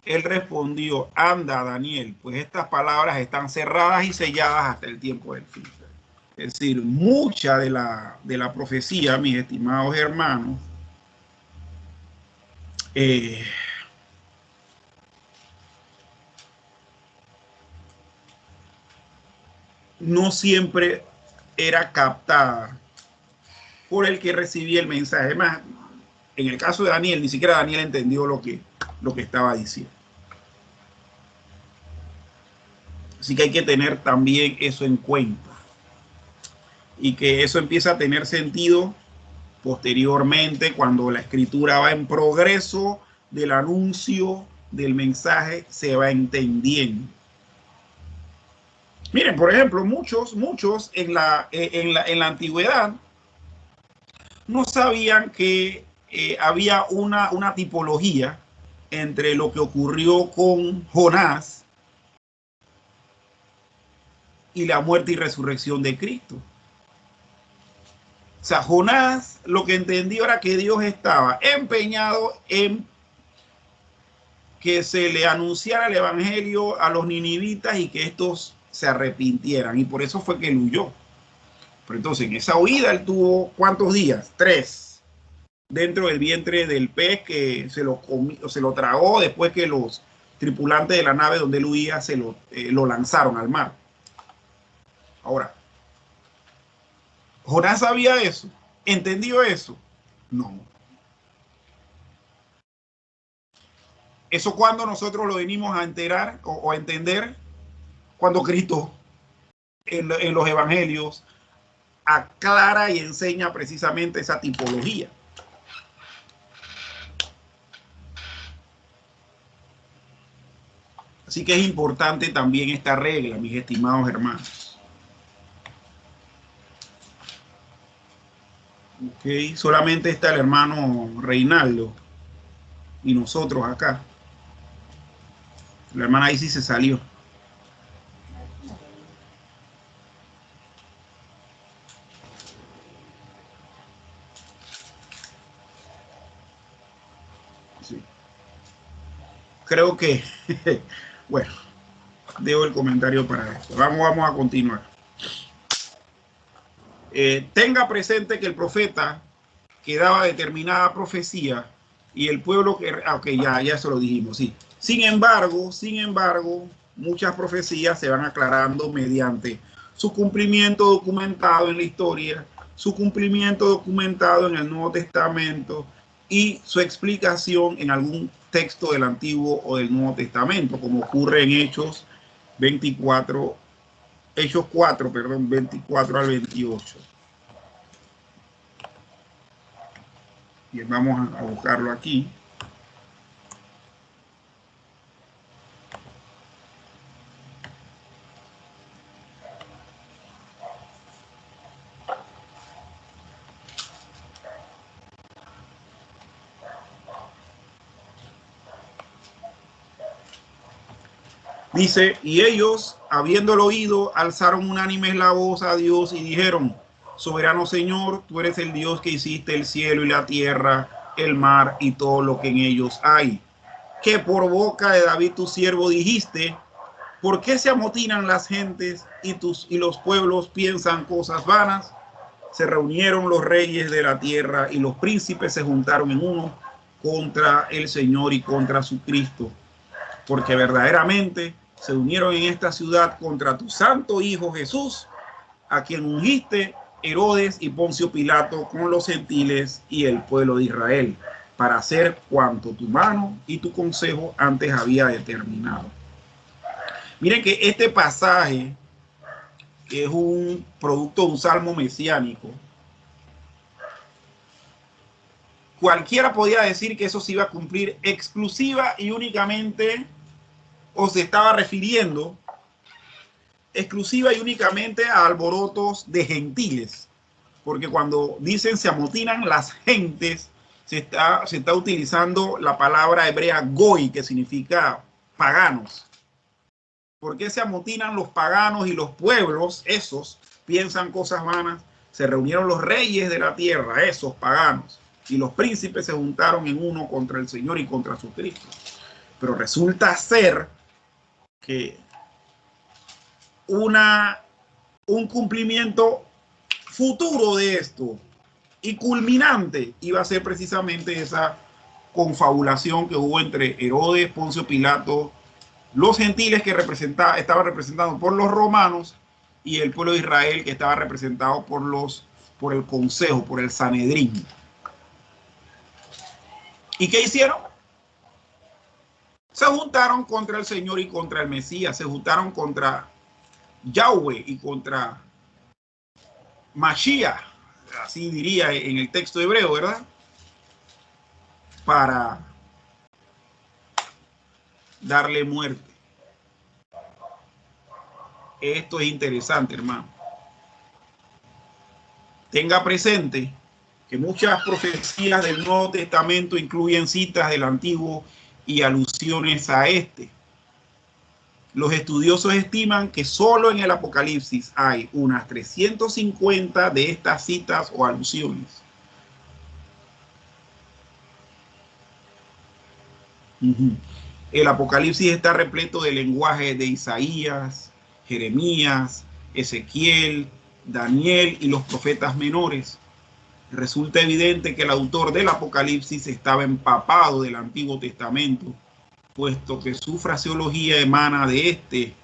Él respondió: anda, Daniel, pues estas palabras están cerradas y selladas hasta el tiempo del fin. Es decir, mucha de la profecía, mis estimados hermanos, no siempre era captada por el que recibía el mensaje. Además, en el caso de Daniel, ni siquiera Daniel entendió lo que estaba diciendo. Así que hay que tener también eso en cuenta. Y que eso empieza a tener sentido posteriormente, cuando la escritura va en progreso del anuncio del mensaje, se va entendiendo. Miren, por ejemplo, muchos en la antigüedad no sabían que había una tipología entre lo que ocurrió con Jonás y la muerte y resurrección de Cristo. O sea, Jonás lo que entendió era que Dios estaba empeñado en que se le anunciara el evangelio a los ninivitas y que estos se arrepintieran. Y por eso fue que él huyó. Pero entonces en esa huida él tuvo ¿cuántos días? 3. Dentro del vientre del pez que se lo tragó después que los tripulantes de la nave donde él huía lo lanzaron al mar. Ahora, ¿Jonás sabía eso? ¿Entendió eso? No. Eso cuando nosotros lo venimos a enterar o a entender, cuando Cristo en los evangelios aclara y enseña precisamente esa tipología. Así que es importante también esta regla, mis estimados hermanos. Ok, solamente está el hermano Reinaldo y nosotros acá. La hermana ahí sí se salió. Sí. Creo que, bueno, dejo el comentario para esto. Vamos a continuar. Tenga presente que el profeta que daba determinada profecía y el pueblo que... Ok, ya eso lo dijimos, sí. Sin embargo, muchas profecías se van aclarando mediante su cumplimiento documentado en la historia, su cumplimiento documentado en el Nuevo Testamento y su explicación en algún texto del Antiguo o del Nuevo Testamento, como ocurre en Hechos 24, Hechos 4, perdón, 24 al 28. Bien, vamos a buscarlo aquí. Dice, y ellos, habiéndolo oído, alzaron unánimes la voz a Dios y dijeron, soberano Señor, tú eres el Dios que hiciste el cielo y la tierra, el mar y todo lo que en ellos hay. Que por boca de David tu siervo dijiste, ¿por qué se amotinan las gentes y los pueblos piensan cosas vanas? Se reunieron los reyes de la tierra y los príncipes se juntaron en uno contra el Señor y contra su Cristo, porque verdaderamente se unieron en esta ciudad contra tu santo Hijo Jesús, a quien ungiste Herodes y Poncio Pilato con los gentiles y el pueblo de Israel, para hacer cuanto tu mano y tu consejo antes había determinado. Miren que este pasaje, que es un producto de un salmo mesiánico, cualquiera podía decir que eso se iba a cumplir exclusiva y únicamente, o se estaba refiriendo exclusiva y únicamente a alborotos de gentiles, porque cuando dicen se amotinan las gentes, se está utilizando la palabra hebrea goy, que significa paganos. ¿Por qué se amotinan los paganos y los pueblos? Esos piensan cosas vanas. Se reunieron los reyes de la tierra, esos paganos, y los príncipes se juntaron en uno contra el Señor y contra su Cristo. Pero resulta ser que un cumplimiento futuro de esto y culminante iba a ser precisamente esa confabulación que hubo entre Herodes, Poncio Pilato, los gentiles que estaban representados por los romanos y el pueblo de Israel que estaba representado por el consejo, por el Sanedrín. ¿Y qué hicieron? Se juntaron contra el Señor y contra el Mesías, se juntaron contra Yahweh y contra Mashiach, así diría en el texto hebreo, ¿verdad? Para darle muerte. Esto es interesante, hermano. Tenga presente que muchas profecías del Nuevo Testamento incluyen citas del Antiguo y alusiones a este. Los estudiosos estiman que solo en el Apocalipsis hay unas 350 de estas citas o alusiones. El Apocalipsis está repleto de lenguaje de Isaías, Jeremías, Ezequiel, Daniel y los profetas menores. Resulta evidente que el autor del Apocalipsis estaba empapado del Antiguo Testamento, puesto que su fraseología emana de este,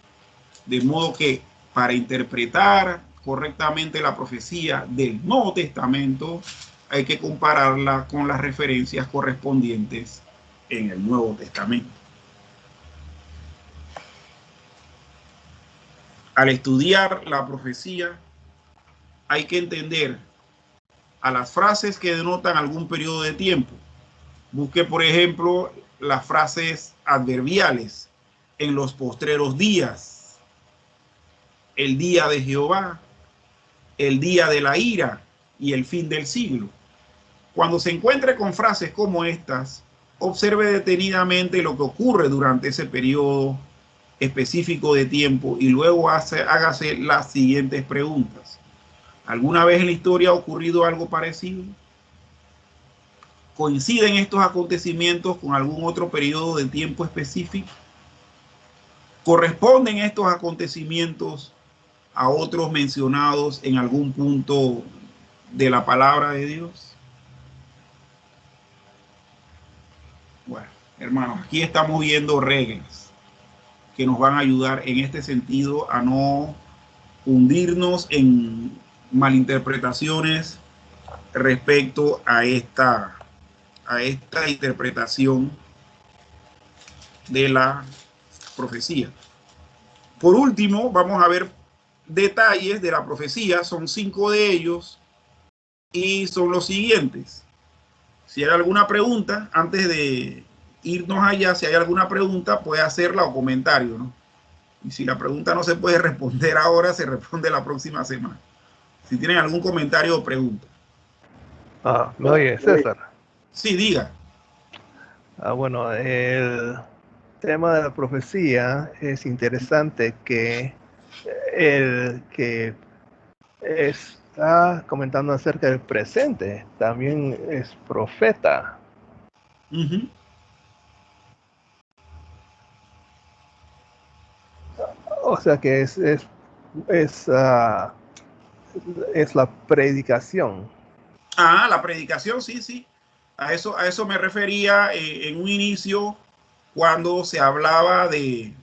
de modo que para interpretar correctamente la profecía del Nuevo Testamento hay que compararla con las referencias correspondientes en el Nuevo Testamento. Al estudiar la profecía hay que entender a las frases que denotan algún periodo de tiempo. Busque, por ejemplo, las frases adverbiales: en los postreros días, el día de Jehová, el día de la ira y el fin del siglo. Cuando se encuentre con frases como estas, observe detenidamente lo que ocurre durante ese periodo específico de tiempo y luego hágase las siguientes preguntas. ¿Alguna vez en la historia ha ocurrido algo parecido? ¿Coinciden estos acontecimientos con algún otro periodo de tiempo específico? ¿Corresponden estos acontecimientos a otros mencionados en algún punto de la palabra de Dios? Bueno, hermanos, aquí estamos viendo reglas que nos van a ayudar en este sentido a no hundirnos en malinterpretaciones respecto a esta interpretación de la profecía. Por último, vamos a ver detalles de la profecía. Son 5 de ellos y son los siguientes. Si hay alguna pregunta, antes de irnos allá, si hay alguna pregunta, puede hacerla o comentario, ¿no? Y si la pregunta no se puede responder ahora, se responde la próxima semana. Si tienen algún comentario o pregunta. ¿Me oye, César? Sí, diga. Bueno, el tema de la profecía es interesante, que el que está comentando acerca del presente también es profeta. Uh-huh. O sea que es la predicación. La predicación, sí, sí. A eso me refería en un inicio, cuando se hablaba de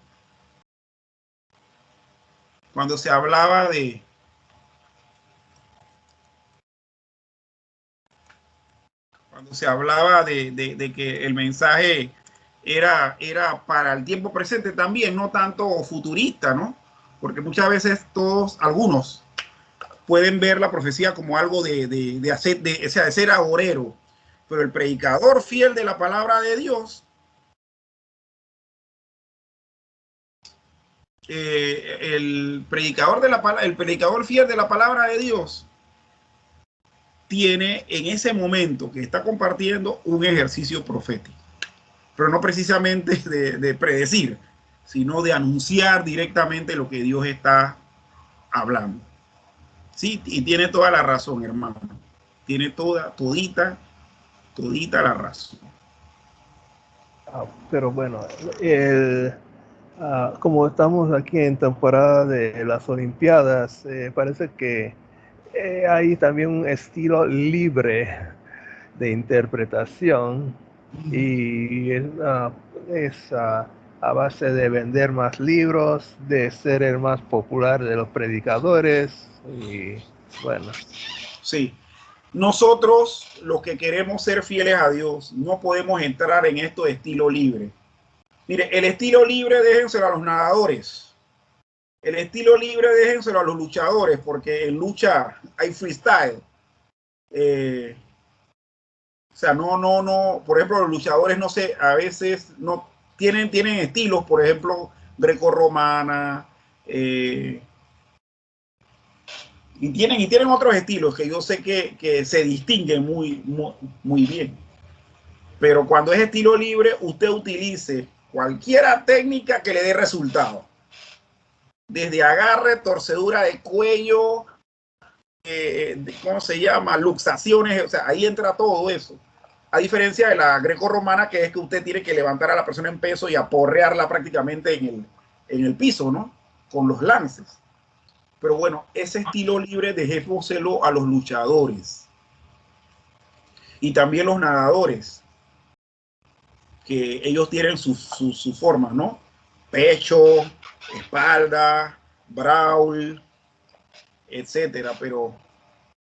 cuando se hablaba de que el mensaje era para el tiempo presente también, no tanto futurista, ¿no? Porque muchas veces algunos pueden ver la profecía como algo de ser agorero, pero el predicador fiel de la palabra de Dios, el predicador fiel de la palabra de Dios tiene en ese momento que está compartiendo un ejercicio profético, pero no precisamente de predecir, sino de anunciar directamente lo que Dios está hablando. Sí, y tiene toda la razón, hermano. Tiene todita la razón. Pero bueno, como estamos aquí en temporada de las Olimpiadas, parece que hay también un estilo libre de interpretación, y es a base de vender más libros, de ser el más popular de los predicadores, y bueno. Sí. Nosotros, los que queremos ser fieles a Dios, no podemos entrar en esto de estilo libre. Mire, el estilo libre déjenselo a los nadadores. El estilo libre déjenselo a los luchadores, porque en lucha hay freestyle. O sea, no. Por ejemplo, los luchadores, no sé, a veces no tienen estilos, por ejemplo, grecorromana, y tienen otros estilos que yo sé que se distinguen muy bien. Pero cuando es estilo libre, usted utilice cualquier técnica que le dé resultado. Desde agarre, torcedura de cuello, ¿cómo se llama? Luxaciones, o sea, ahí entra todo eso. A diferencia de la greco-romana, que es que usted tiene que levantar a la persona en peso y aporrearla prácticamente en el piso, ¿no? Con los lances. Pero bueno, ese estilo libre dejémoselo a los luchadores. Y también los nadadores, que ellos tienen su forma, ¿no? Pecho, espalda, brawl, etcétera. Pero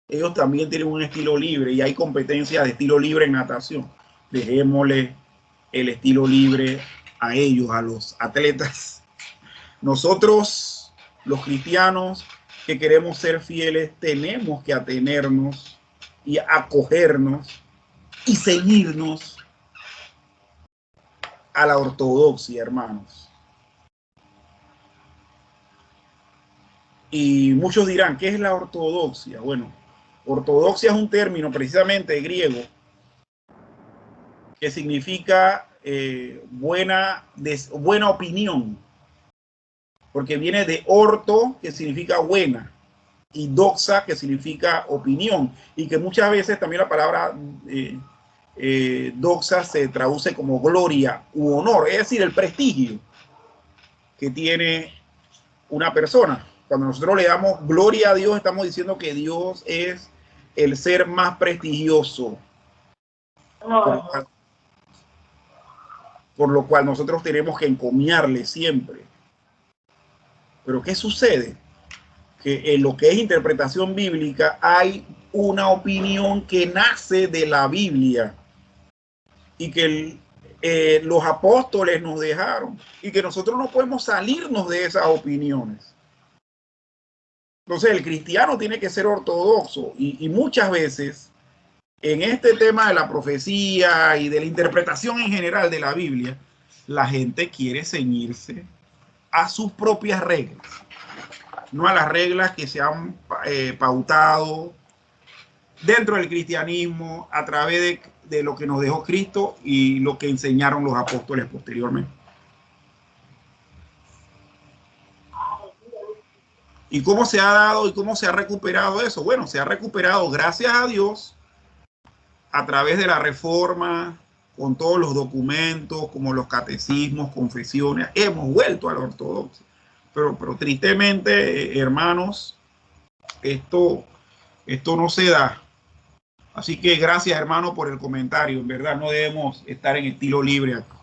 ellos también tienen un estilo libre y hay competencias de estilo libre en natación. Dejémosle el estilo libre a ellos, a los atletas. Nosotros, los cristianos que queremos ser fieles, tenemos que atenernos y acogernos y seguirnos a la ortodoxia, hermanos. Y muchos dirán, ¿qué es la ortodoxia? Bueno, ortodoxia es un término precisamente griego que significa buena opinión, porque viene de orto, que significa buena, y doxa, que significa opinión, y que muchas veces también la palabra doxa se traduce como gloria u honor, es decir, el prestigio que tiene una persona. Cuando nosotros le damos gloria a Dios, estamos diciendo que Dios es el ser más prestigioso, por lo cual nosotros tenemos que encomiarle siempre. Pero ¿qué sucede? que en lo que es interpretación bíblica hay una opinión que nace de la Biblia y que los apóstoles nos dejaron y que nosotros no podemos salirnos de esas opiniones. Entonces el cristiano tiene que ser ortodoxo y muchas veces en este tema de la profecía y de la interpretación en general de la Biblia, la gente quiere ceñirse a sus propias reglas, no a las reglas que se han pautado dentro del cristianismo a través de lo que nos dejó Cristo y lo que enseñaron los apóstoles posteriormente. ¿Y cómo se ha dado y cómo se ha recuperado eso? Bueno, se ha recuperado, gracias a Dios, a través de la reforma, con todos los documentos, como los catecismos, confesiones. Hemos vuelto a la ortodoxia. Pero tristemente, hermanos, esto no se da. Así que gracias, hermano, por el comentario. En verdad, no debemos estar en estilo libre aquí.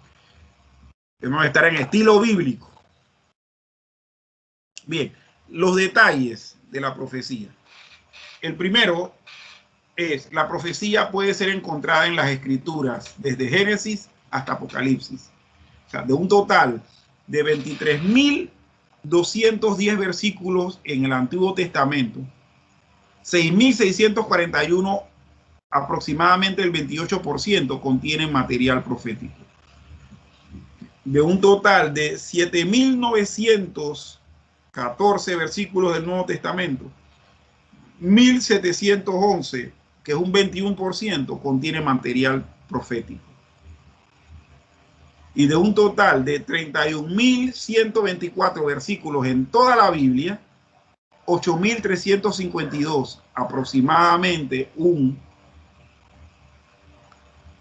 Debemos estar en estilo bíblico. Bien, los detalles de la profecía. El primero es, la profecía puede ser encontrada en las escrituras desde Génesis hasta Apocalipsis. O sea, de un total de 23.210 versículos en el Antiguo Testamento, 6.641, aproximadamente el 28%, contienen material profético. De un total de 7.914 versículos del Nuevo Testamento, 1.711, que es un 21%, contiene material profético. Y de un total de 31.124 versículos en toda la Biblia, 8.352, aproximadamente un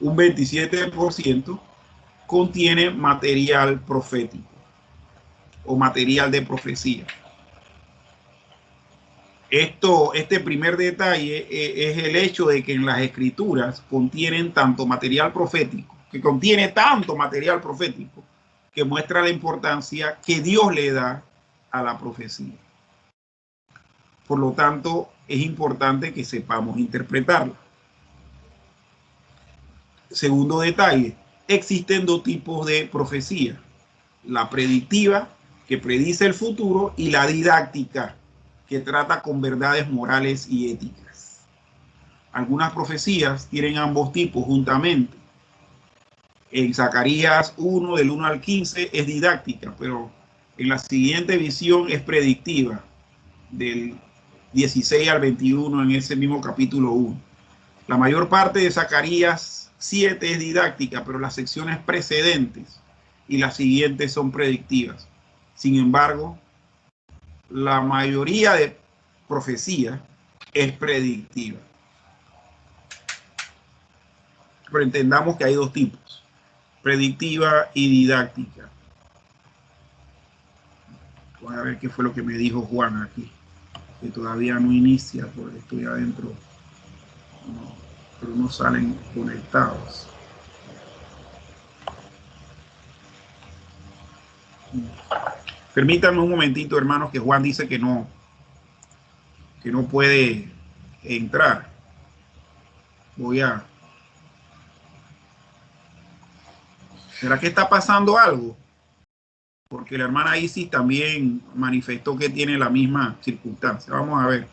27%, contiene material profético o material de profecía. Este primer detalle es el hecho de que en las escrituras contienen tanto material profético, que muestra la importancia que Dios le da a la profecía. Por lo tanto, es importante que sepamos interpretarla. Segundo detalle, existen dos tipos de profecía: la predictiva, que predice el futuro, y la didáctica, que trata con verdades morales y éticas. Algunas profecías tienen ambos tipos juntamente. En Zacarías 1, del 1 al 15, es didáctica, pero en la siguiente visión es predictiva, del 16 al 21, en ese mismo capítulo 1. La mayor parte de Zacarías 7 es didáctica, pero las secciones precedentes y las siguientes son predictivas. Sin embargo, la mayoría de profecía es predictiva. Pero entendamos que hay dos tipos: predictiva y didáctica. Voy a ver qué fue lo que me dijo Juan aquí, que todavía no inicia porque estoy adentro, pero no salen conectados. Permítanme un momentito, hermanos, que Juan dice que no puede entrar. ¿Será que está pasando algo? Porque la hermana Isis también manifestó que tiene la misma circunstancia. Vamos a ver.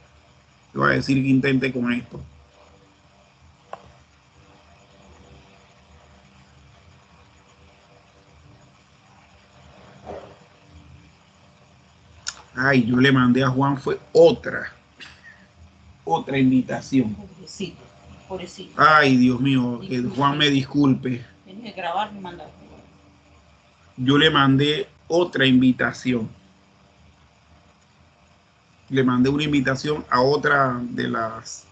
Le voy a decir que intente con esto. Ay, yo le mandé a Juan, fue otra invitación. Pobrecito. Ay, Dios mío, que Juan me disculpe. Tienes que grabar y mandar. Yo le mandé otra invitación. Le mandé una invitación a otra de las...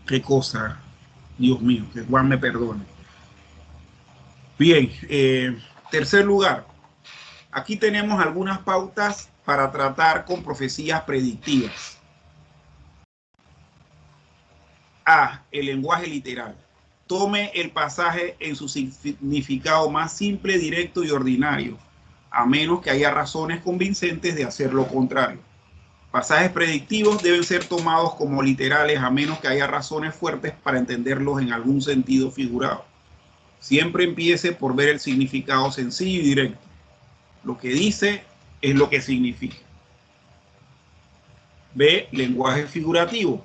Qué cosa, Dios mío, que Juan me perdone. Bien, tercer lugar, Aquí tenemos algunas pautas para tratar con profecías predictivas. A. El lenguaje literal. Tome el pasaje en su significado más simple, directo y ordinario, a menos que haya razones convincentes de hacer lo contrario. Pasajes predictivos deben ser tomados como literales, a menos que haya razones fuertes para entenderlos en algún sentido figurado. Siempre empiece por ver el significado sencillo y directo. Lo que dice es lo que significa. B. Lenguaje figurativo.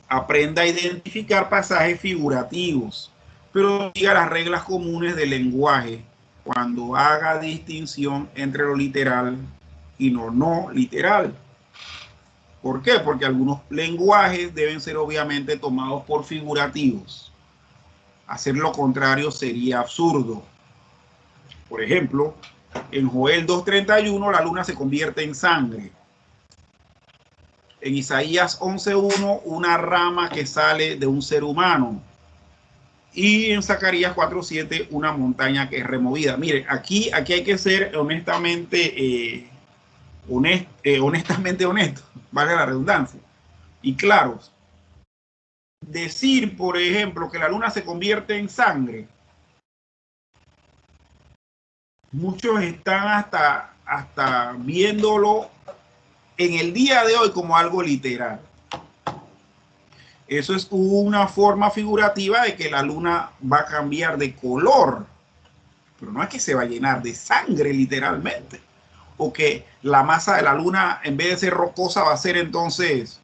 Aprenda a identificar pasajes figurativos, pero siga las reglas comunes del lenguaje cuando haga distinción entre lo literal y lo no literal. ¿Por qué? Porque algunos lenguajes deben ser obviamente tomados por figurativos. Hacer lo contrario sería absurdo. Por ejemplo, en Joel 2:31 la luna se convierte en sangre. En Isaías 11:1 una rama que sale de un ser humano. Y en Zacarías 4:7 una montaña que es removida. Miren, aquí hay que ser honestamente honesto, valga la redundancia, y claros. Decir, por ejemplo, que la luna se convierte en sangre, muchos están hasta viéndolo en el día de hoy como algo literal. Eso es una forma figurativa de que la luna va a cambiar de color, pero no es que se va a llenar de sangre literalmente, o que la masa de la luna en vez de ser rocosa va a ser entonces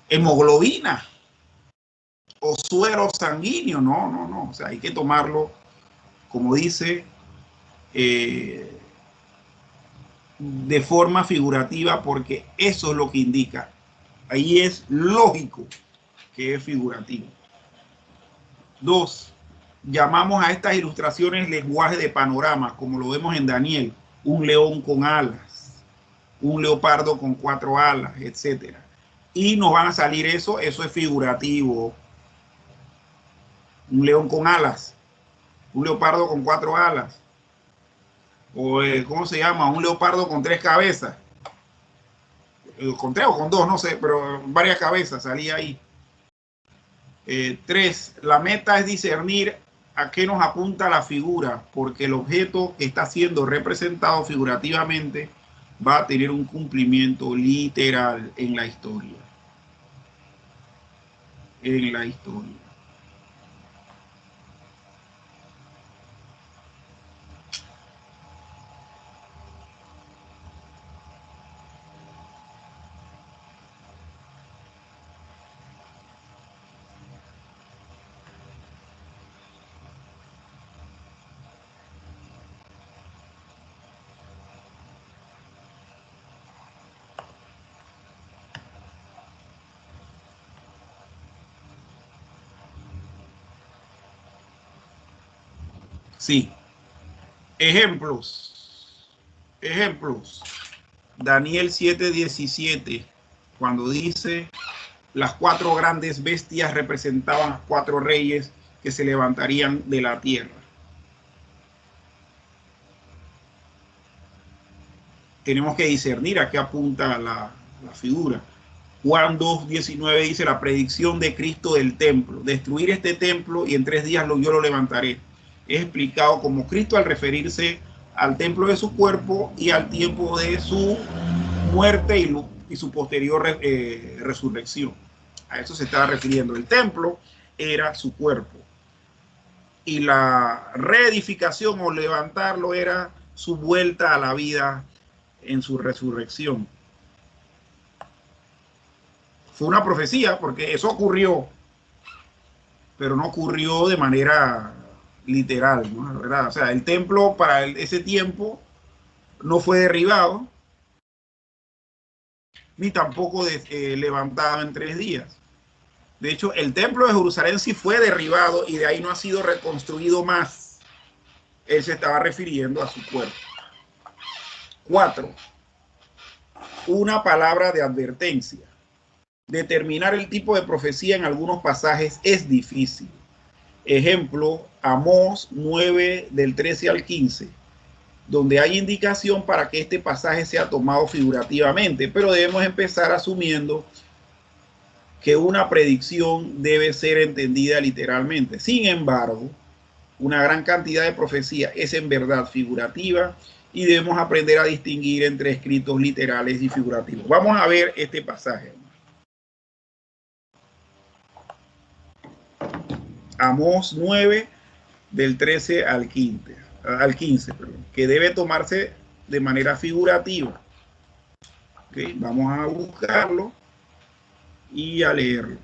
hemoglobina o suero sanguíneo. No, o sea, hay que tomarlo, como dice, de forma figurativa, porque eso es lo que indica. Ahí es lógico que es figurativo. 2. Llamamos a estas ilustraciones lenguaje de panorama, como lo vemos en Daniel, un león con alas, un leopardo con 4 alas, etc. Y nos van a salir eso es figurativo. Un león con alas, un leopardo con 4 alas, o ¿cómo se llama? Un leopardo con 3 cabezas, con 3 o con 2, no sé, pero varias cabezas salía ahí. 3. La meta es discernir a qué nos apunta la figura, porque el objeto que está siendo representado figurativamente va a tener un cumplimiento literal en la historia. En la historia. Sí. Ejemplos. Daniel 7:17, cuando dice, las 4 grandes bestias representaban a 4 reyes que se levantarían de la tierra. Tenemos que discernir a qué apunta la figura. Juan 2:19 dice la predicción de Cristo del templo. Destruir este templo y en 3 días yo lo levantaré. Es explicado como Cristo al referirse al templo de su cuerpo y al tiempo de su muerte y su posterior resurrección. A eso se estaba refiriendo. El templo era su cuerpo y la reedificación o levantarlo era su vuelta a la vida en su resurrección. Fue una profecía porque eso ocurrió, pero no ocurrió de manera literal, ¿no? ¿Verdad? O sea, el templo para ese tiempo no fue derribado, ni tampoco levantado en 3 días. De hecho, el templo de Jerusalén sí fue derribado y de ahí no ha sido reconstruido más. Él se estaba refiriendo a su cuerpo. 4. Una palabra de advertencia. Determinar el tipo de profecía en algunos pasajes es difícil. Ejemplo, Amós 9 del 13 al 15. donde hay indicación para que este pasaje sea tomado figurativamente, pero debemos empezar asumiendo que una predicción debe ser entendida literalmente. Sin embargo, una gran cantidad de profecía es en verdad figurativa y debemos aprender a distinguir entre escritos literales y figurativos. Vamos a ver este pasaje. Amós 9, del 13 al 15, perdón, que debe tomarse de manera figurativa. ¿Okay? Vamos a buscarlo y a leerlo.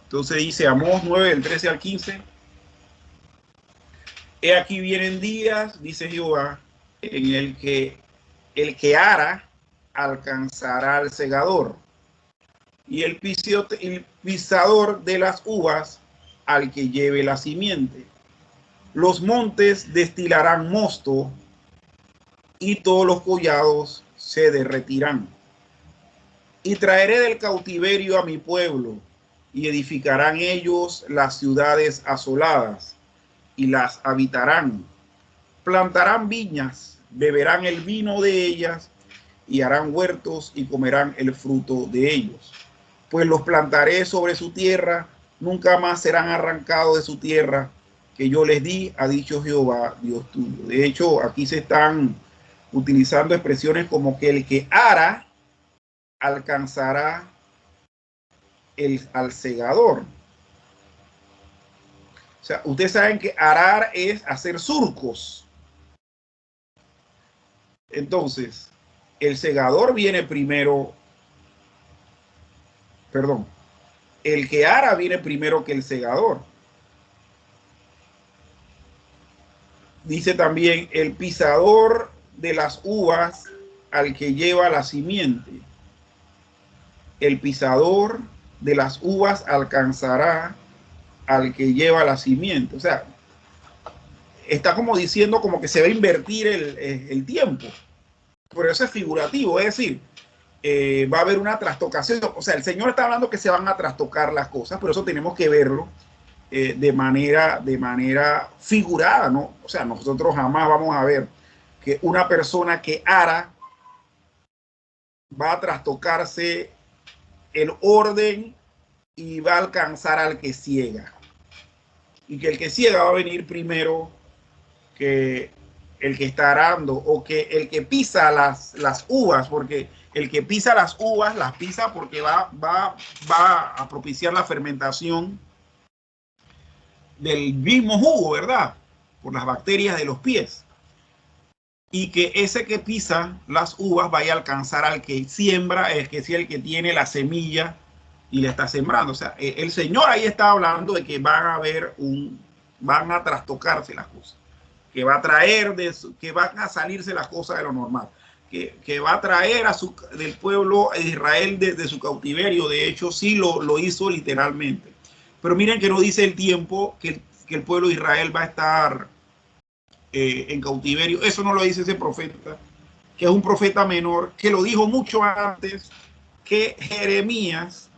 Entonces dice Amós 9, del 13 al 15. He aquí vienen días, dice Jehová, en el que ara alcanzará al segador, y el pisador de las uvas al que lleve la simiente. Los montes destilarán mosto, y todos los collados se derretirán. Y traeré del cautiverio a mi pueblo, y edificarán ellos las ciudades asoladas, y las habitarán. Plantarán viñas, beberán el vino de ellas, y harán huertos y comerán el fruto de ellos. Pues los plantaré sobre su tierra, nunca más serán arrancados de su tierra, que yo les di, ha dicho Jehová, Dios tuyo. De hecho, aquí se están utilizando expresiones como que el que ara alcanzará al segador. O sea, ustedes saben que arar es hacer surcos. Entonces, el segador viene primero, perdón, el que ara viene primero que el segador. Dice también el pisador de las uvas al que lleva la simiente. El pisador de las uvas alcanzará al que lleva la simiente. O sea, está como diciendo como que se va a invertir el tiempo. Pero eso es figurativo, es decir, va a haber una trastocación. O sea, el Señor está hablando que se van a trastocar las cosas, pero eso tenemos que verlo de manera figurada, ¿no? O sea, nosotros jamás vamos a ver que una persona que ara va a trastocarse el orden y va a alcanzar al que ciega. Y que el que ciega va a venir primero que el que está arando, o que el que pisa las uvas, porque el que pisa las uvas las pisa porque va a propiciar la fermentación del mismo jugo, ¿verdad? Por las bacterias de los pies. Y que ese que pisa las uvas vaya a alcanzar al que siembra, es que sea el que tiene la semilla y le está sembrando. O sea, el Señor ahí está hablando de que van a trastocarse las cosas, que va a traer, que van a salirse las cosas de lo normal, que va a traer del pueblo de Israel de su cautiverio. De hecho, sí lo hizo literalmente. Pero miren que no dice el tiempo que el pueblo de Israel va a estar en cautiverio. Eso no lo dice ese profeta, que es un profeta menor, que lo dijo mucho antes que Jeremías.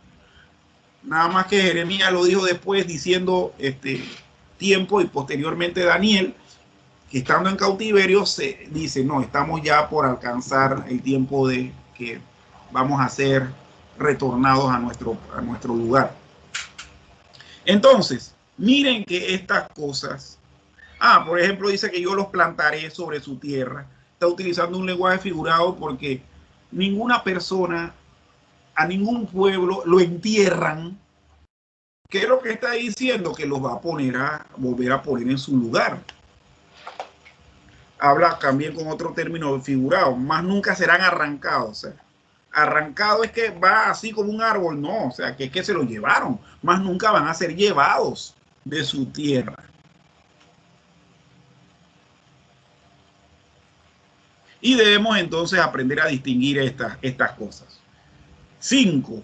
Nada más que Jeremías lo dijo después, diciendo tiempo, y posteriormente Daniel, que estando en cautiverio, se dice, no, estamos ya por alcanzar el tiempo de que vamos a ser retornados a nuestro lugar. Entonces, miren que estas cosas, por ejemplo, dice que yo los plantaré sobre su tierra. Está utilizando un lenguaje figurado porque ninguna persona, a ningún pueblo lo entierran. ¿Qué es lo que está diciendo? Que los va a volver a poner en su lugar. Habla también con otro término figurado, más nunca serán arrancados. O sea, arrancado es que va así como un árbol, no, o sea, que es que se lo llevaron, más nunca van a ser llevados de su tierra. Y debemos entonces aprender a distinguir estas cosas. 5.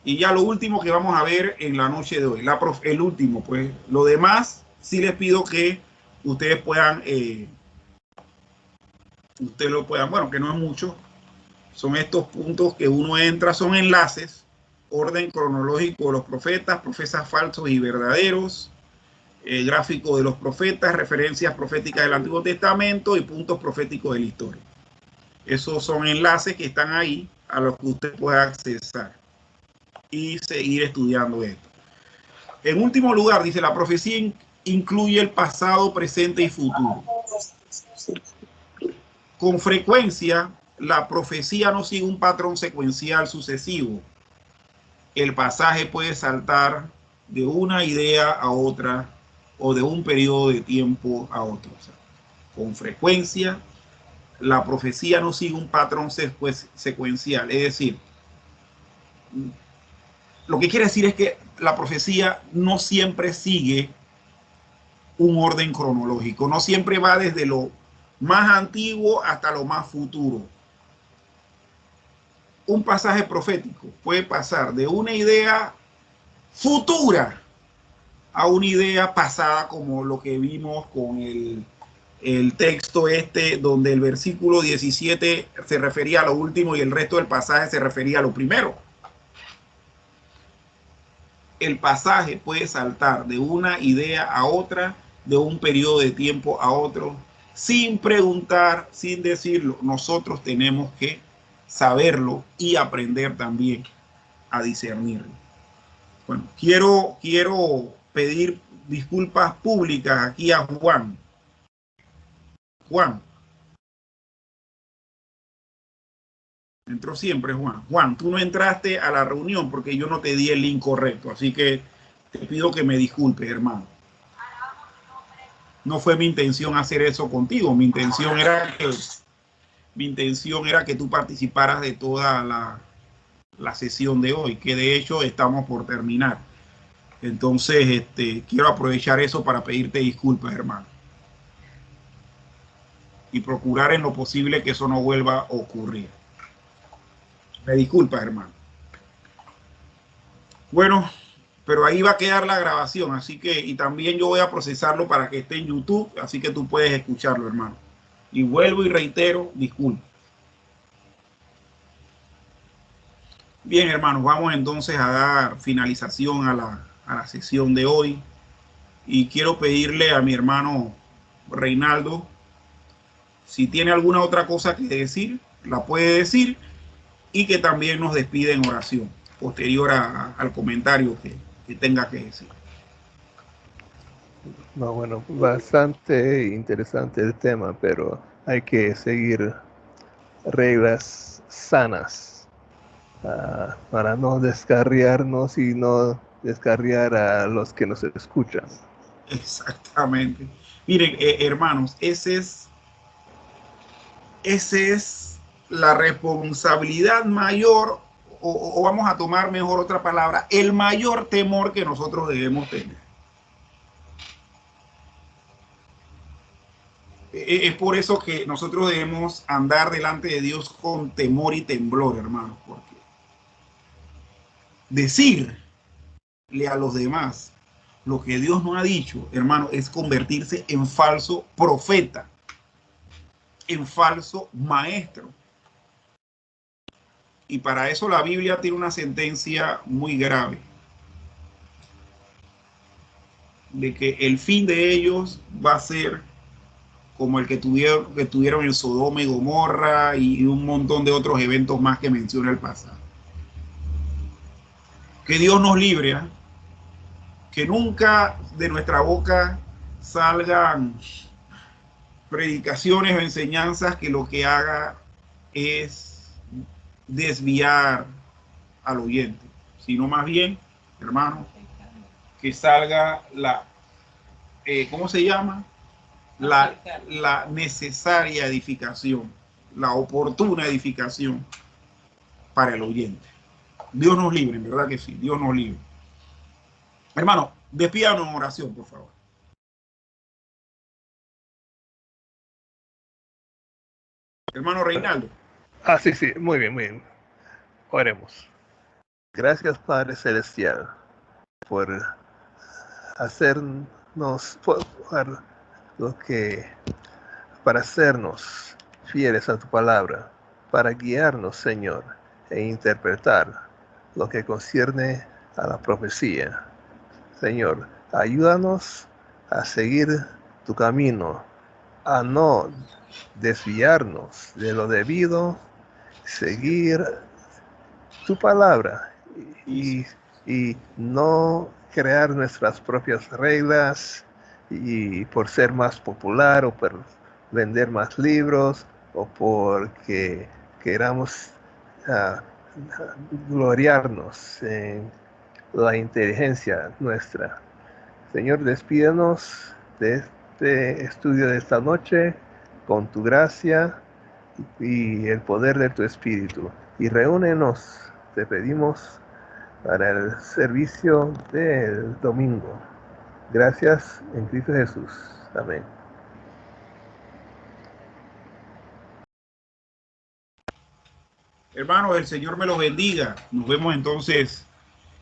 Y ya lo último que vamos a ver en la noche de hoy, el último, pues lo demás sí les pido que ustedes puedan usted lo pueda, bueno, que no es mucho, son estos puntos que uno entra, son enlaces, orden cronológico de los profetas, profetas falsos y verdaderos, gráfico de los profetas, referencias proféticas del Antiguo Testamento y puntos proféticos de la historia. Esos son enlaces que están ahí a los que usted puede accesar y seguir estudiando esto. En último lugar, dice, la profecía incluye el pasado, presente y futuro. Con frecuencia, la profecía no sigue un patrón secuencial sucesivo. El pasaje puede saltar de una idea a otra o de un periodo de tiempo a otro. O sea, con frecuencia, la profecía no sigue un patrón secuencial. Es decir, lo que quiere decir es que la profecía no siempre sigue un orden cronológico, no siempre va desde lo más antiguo hasta lo más futuro. Un pasaje profético puede pasar de una idea futura a una idea pasada, como lo que vimos con el texto este, donde el versículo 17 se refería a lo último y el resto del pasaje se refería a lo primero. El pasaje puede saltar de una idea a otra, de un periodo de tiempo a otro, sin preguntar, sin decirlo. Nosotros tenemos que saberlo y aprender también a discernirlo. Bueno, quiero pedir disculpas públicas aquí a Juan. Juan. Entró siempre Juan. Juan, tú no entraste a la reunión porque yo no te di el link correcto, así que te pido que me disculpes, hermano. No fue mi intención hacer eso contigo. Mi intención era que tú participaras de toda la sesión de hoy, que de hecho estamos por terminar. Entonces, quiero aprovechar eso para pedirte disculpas, hermano. Y procurar en lo posible que eso no vuelva a ocurrir. Me disculpas, hermano. Bueno, pero ahí va a quedar la grabación, así que, y también yo voy a procesarlo para que esté en YouTube, así que tú puedes escucharlo, hermano. Y vuelvo y reitero, disculpa. Bien, hermanos, vamos entonces a dar finalización a la sesión de hoy. Y quiero pedirle a mi hermano Reinaldo, si tiene alguna otra cosa que decir, la puede decir, y que también nos despide en oración, posterior al comentario que tenga que decir. No, bueno, bastante interesante el tema, pero hay que seguir reglas sanas para no descarriarnos y no descarriar a los que nos escuchan. Exactamente. Miren, hermanos, ese es la responsabilidad mayor, o vamos a tomar mejor otra palabra, el mayor temor que nosotros debemos tener. Es por eso que nosotros debemos andar delante de Dios con temor y temblor, hermanos, porque decirle a los demás lo que Dios no ha dicho, hermano, es convertirse en falso profeta, en falso maestro. Y para eso la Biblia tiene una sentencia muy grave, de que el fin de ellos va a ser como el que tuvieron en Sodoma y Gomorra y un montón de otros eventos más que menciona el pasado. Que Dios nos libre, ¿eh? Que nunca de nuestra boca salgan predicaciones o enseñanzas que lo que haga es desviar al oyente, sino más bien, hermano, que salga ¿cómo se llama? La necesaria edificación, la oportuna edificación para el oyente. Dios nos libre, en verdad que sí, Dios nos libre. Hermano, despídanos en oración, por favor. Hermano Reinaldo. Sí, muy bien, muy bien. Oremos. Gracias, Padre Celestial, por hacernos, para hacernos fieles a tu palabra para guiarnos, Señor, e interpretar lo que concierne a la profecía. Señor, ayúdanos a seguir tu camino, a no desviarnos de lo debido, seguir tu palabra y no crear nuestras propias reglas y por ser más popular o por vender más libros o porque queramos gloriarnos en la inteligencia nuestra. Señor, despídenos de este estudio de esta noche con tu gracia y el poder de tu Espíritu. Y reúnenos, te pedimos, para el servicio del domingo. Gracias en Cristo Jesús. Amén. Hermanos, el Señor me los bendiga. Nos vemos entonces,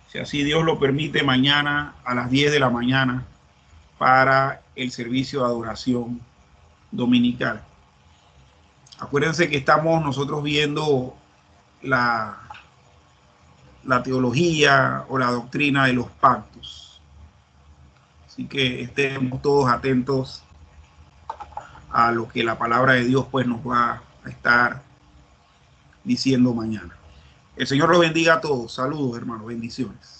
si así Dios lo permite, mañana a las 10 de la mañana para el servicio de adoración dominical. Acuérdense que estamos nosotros viendo la teología o la doctrina de los pactos. Así que estemos todos atentos a lo que la palabra de Dios pues nos va a estar diciendo mañana. El Señor los bendiga a todos. Saludos, hermanos. Bendiciones.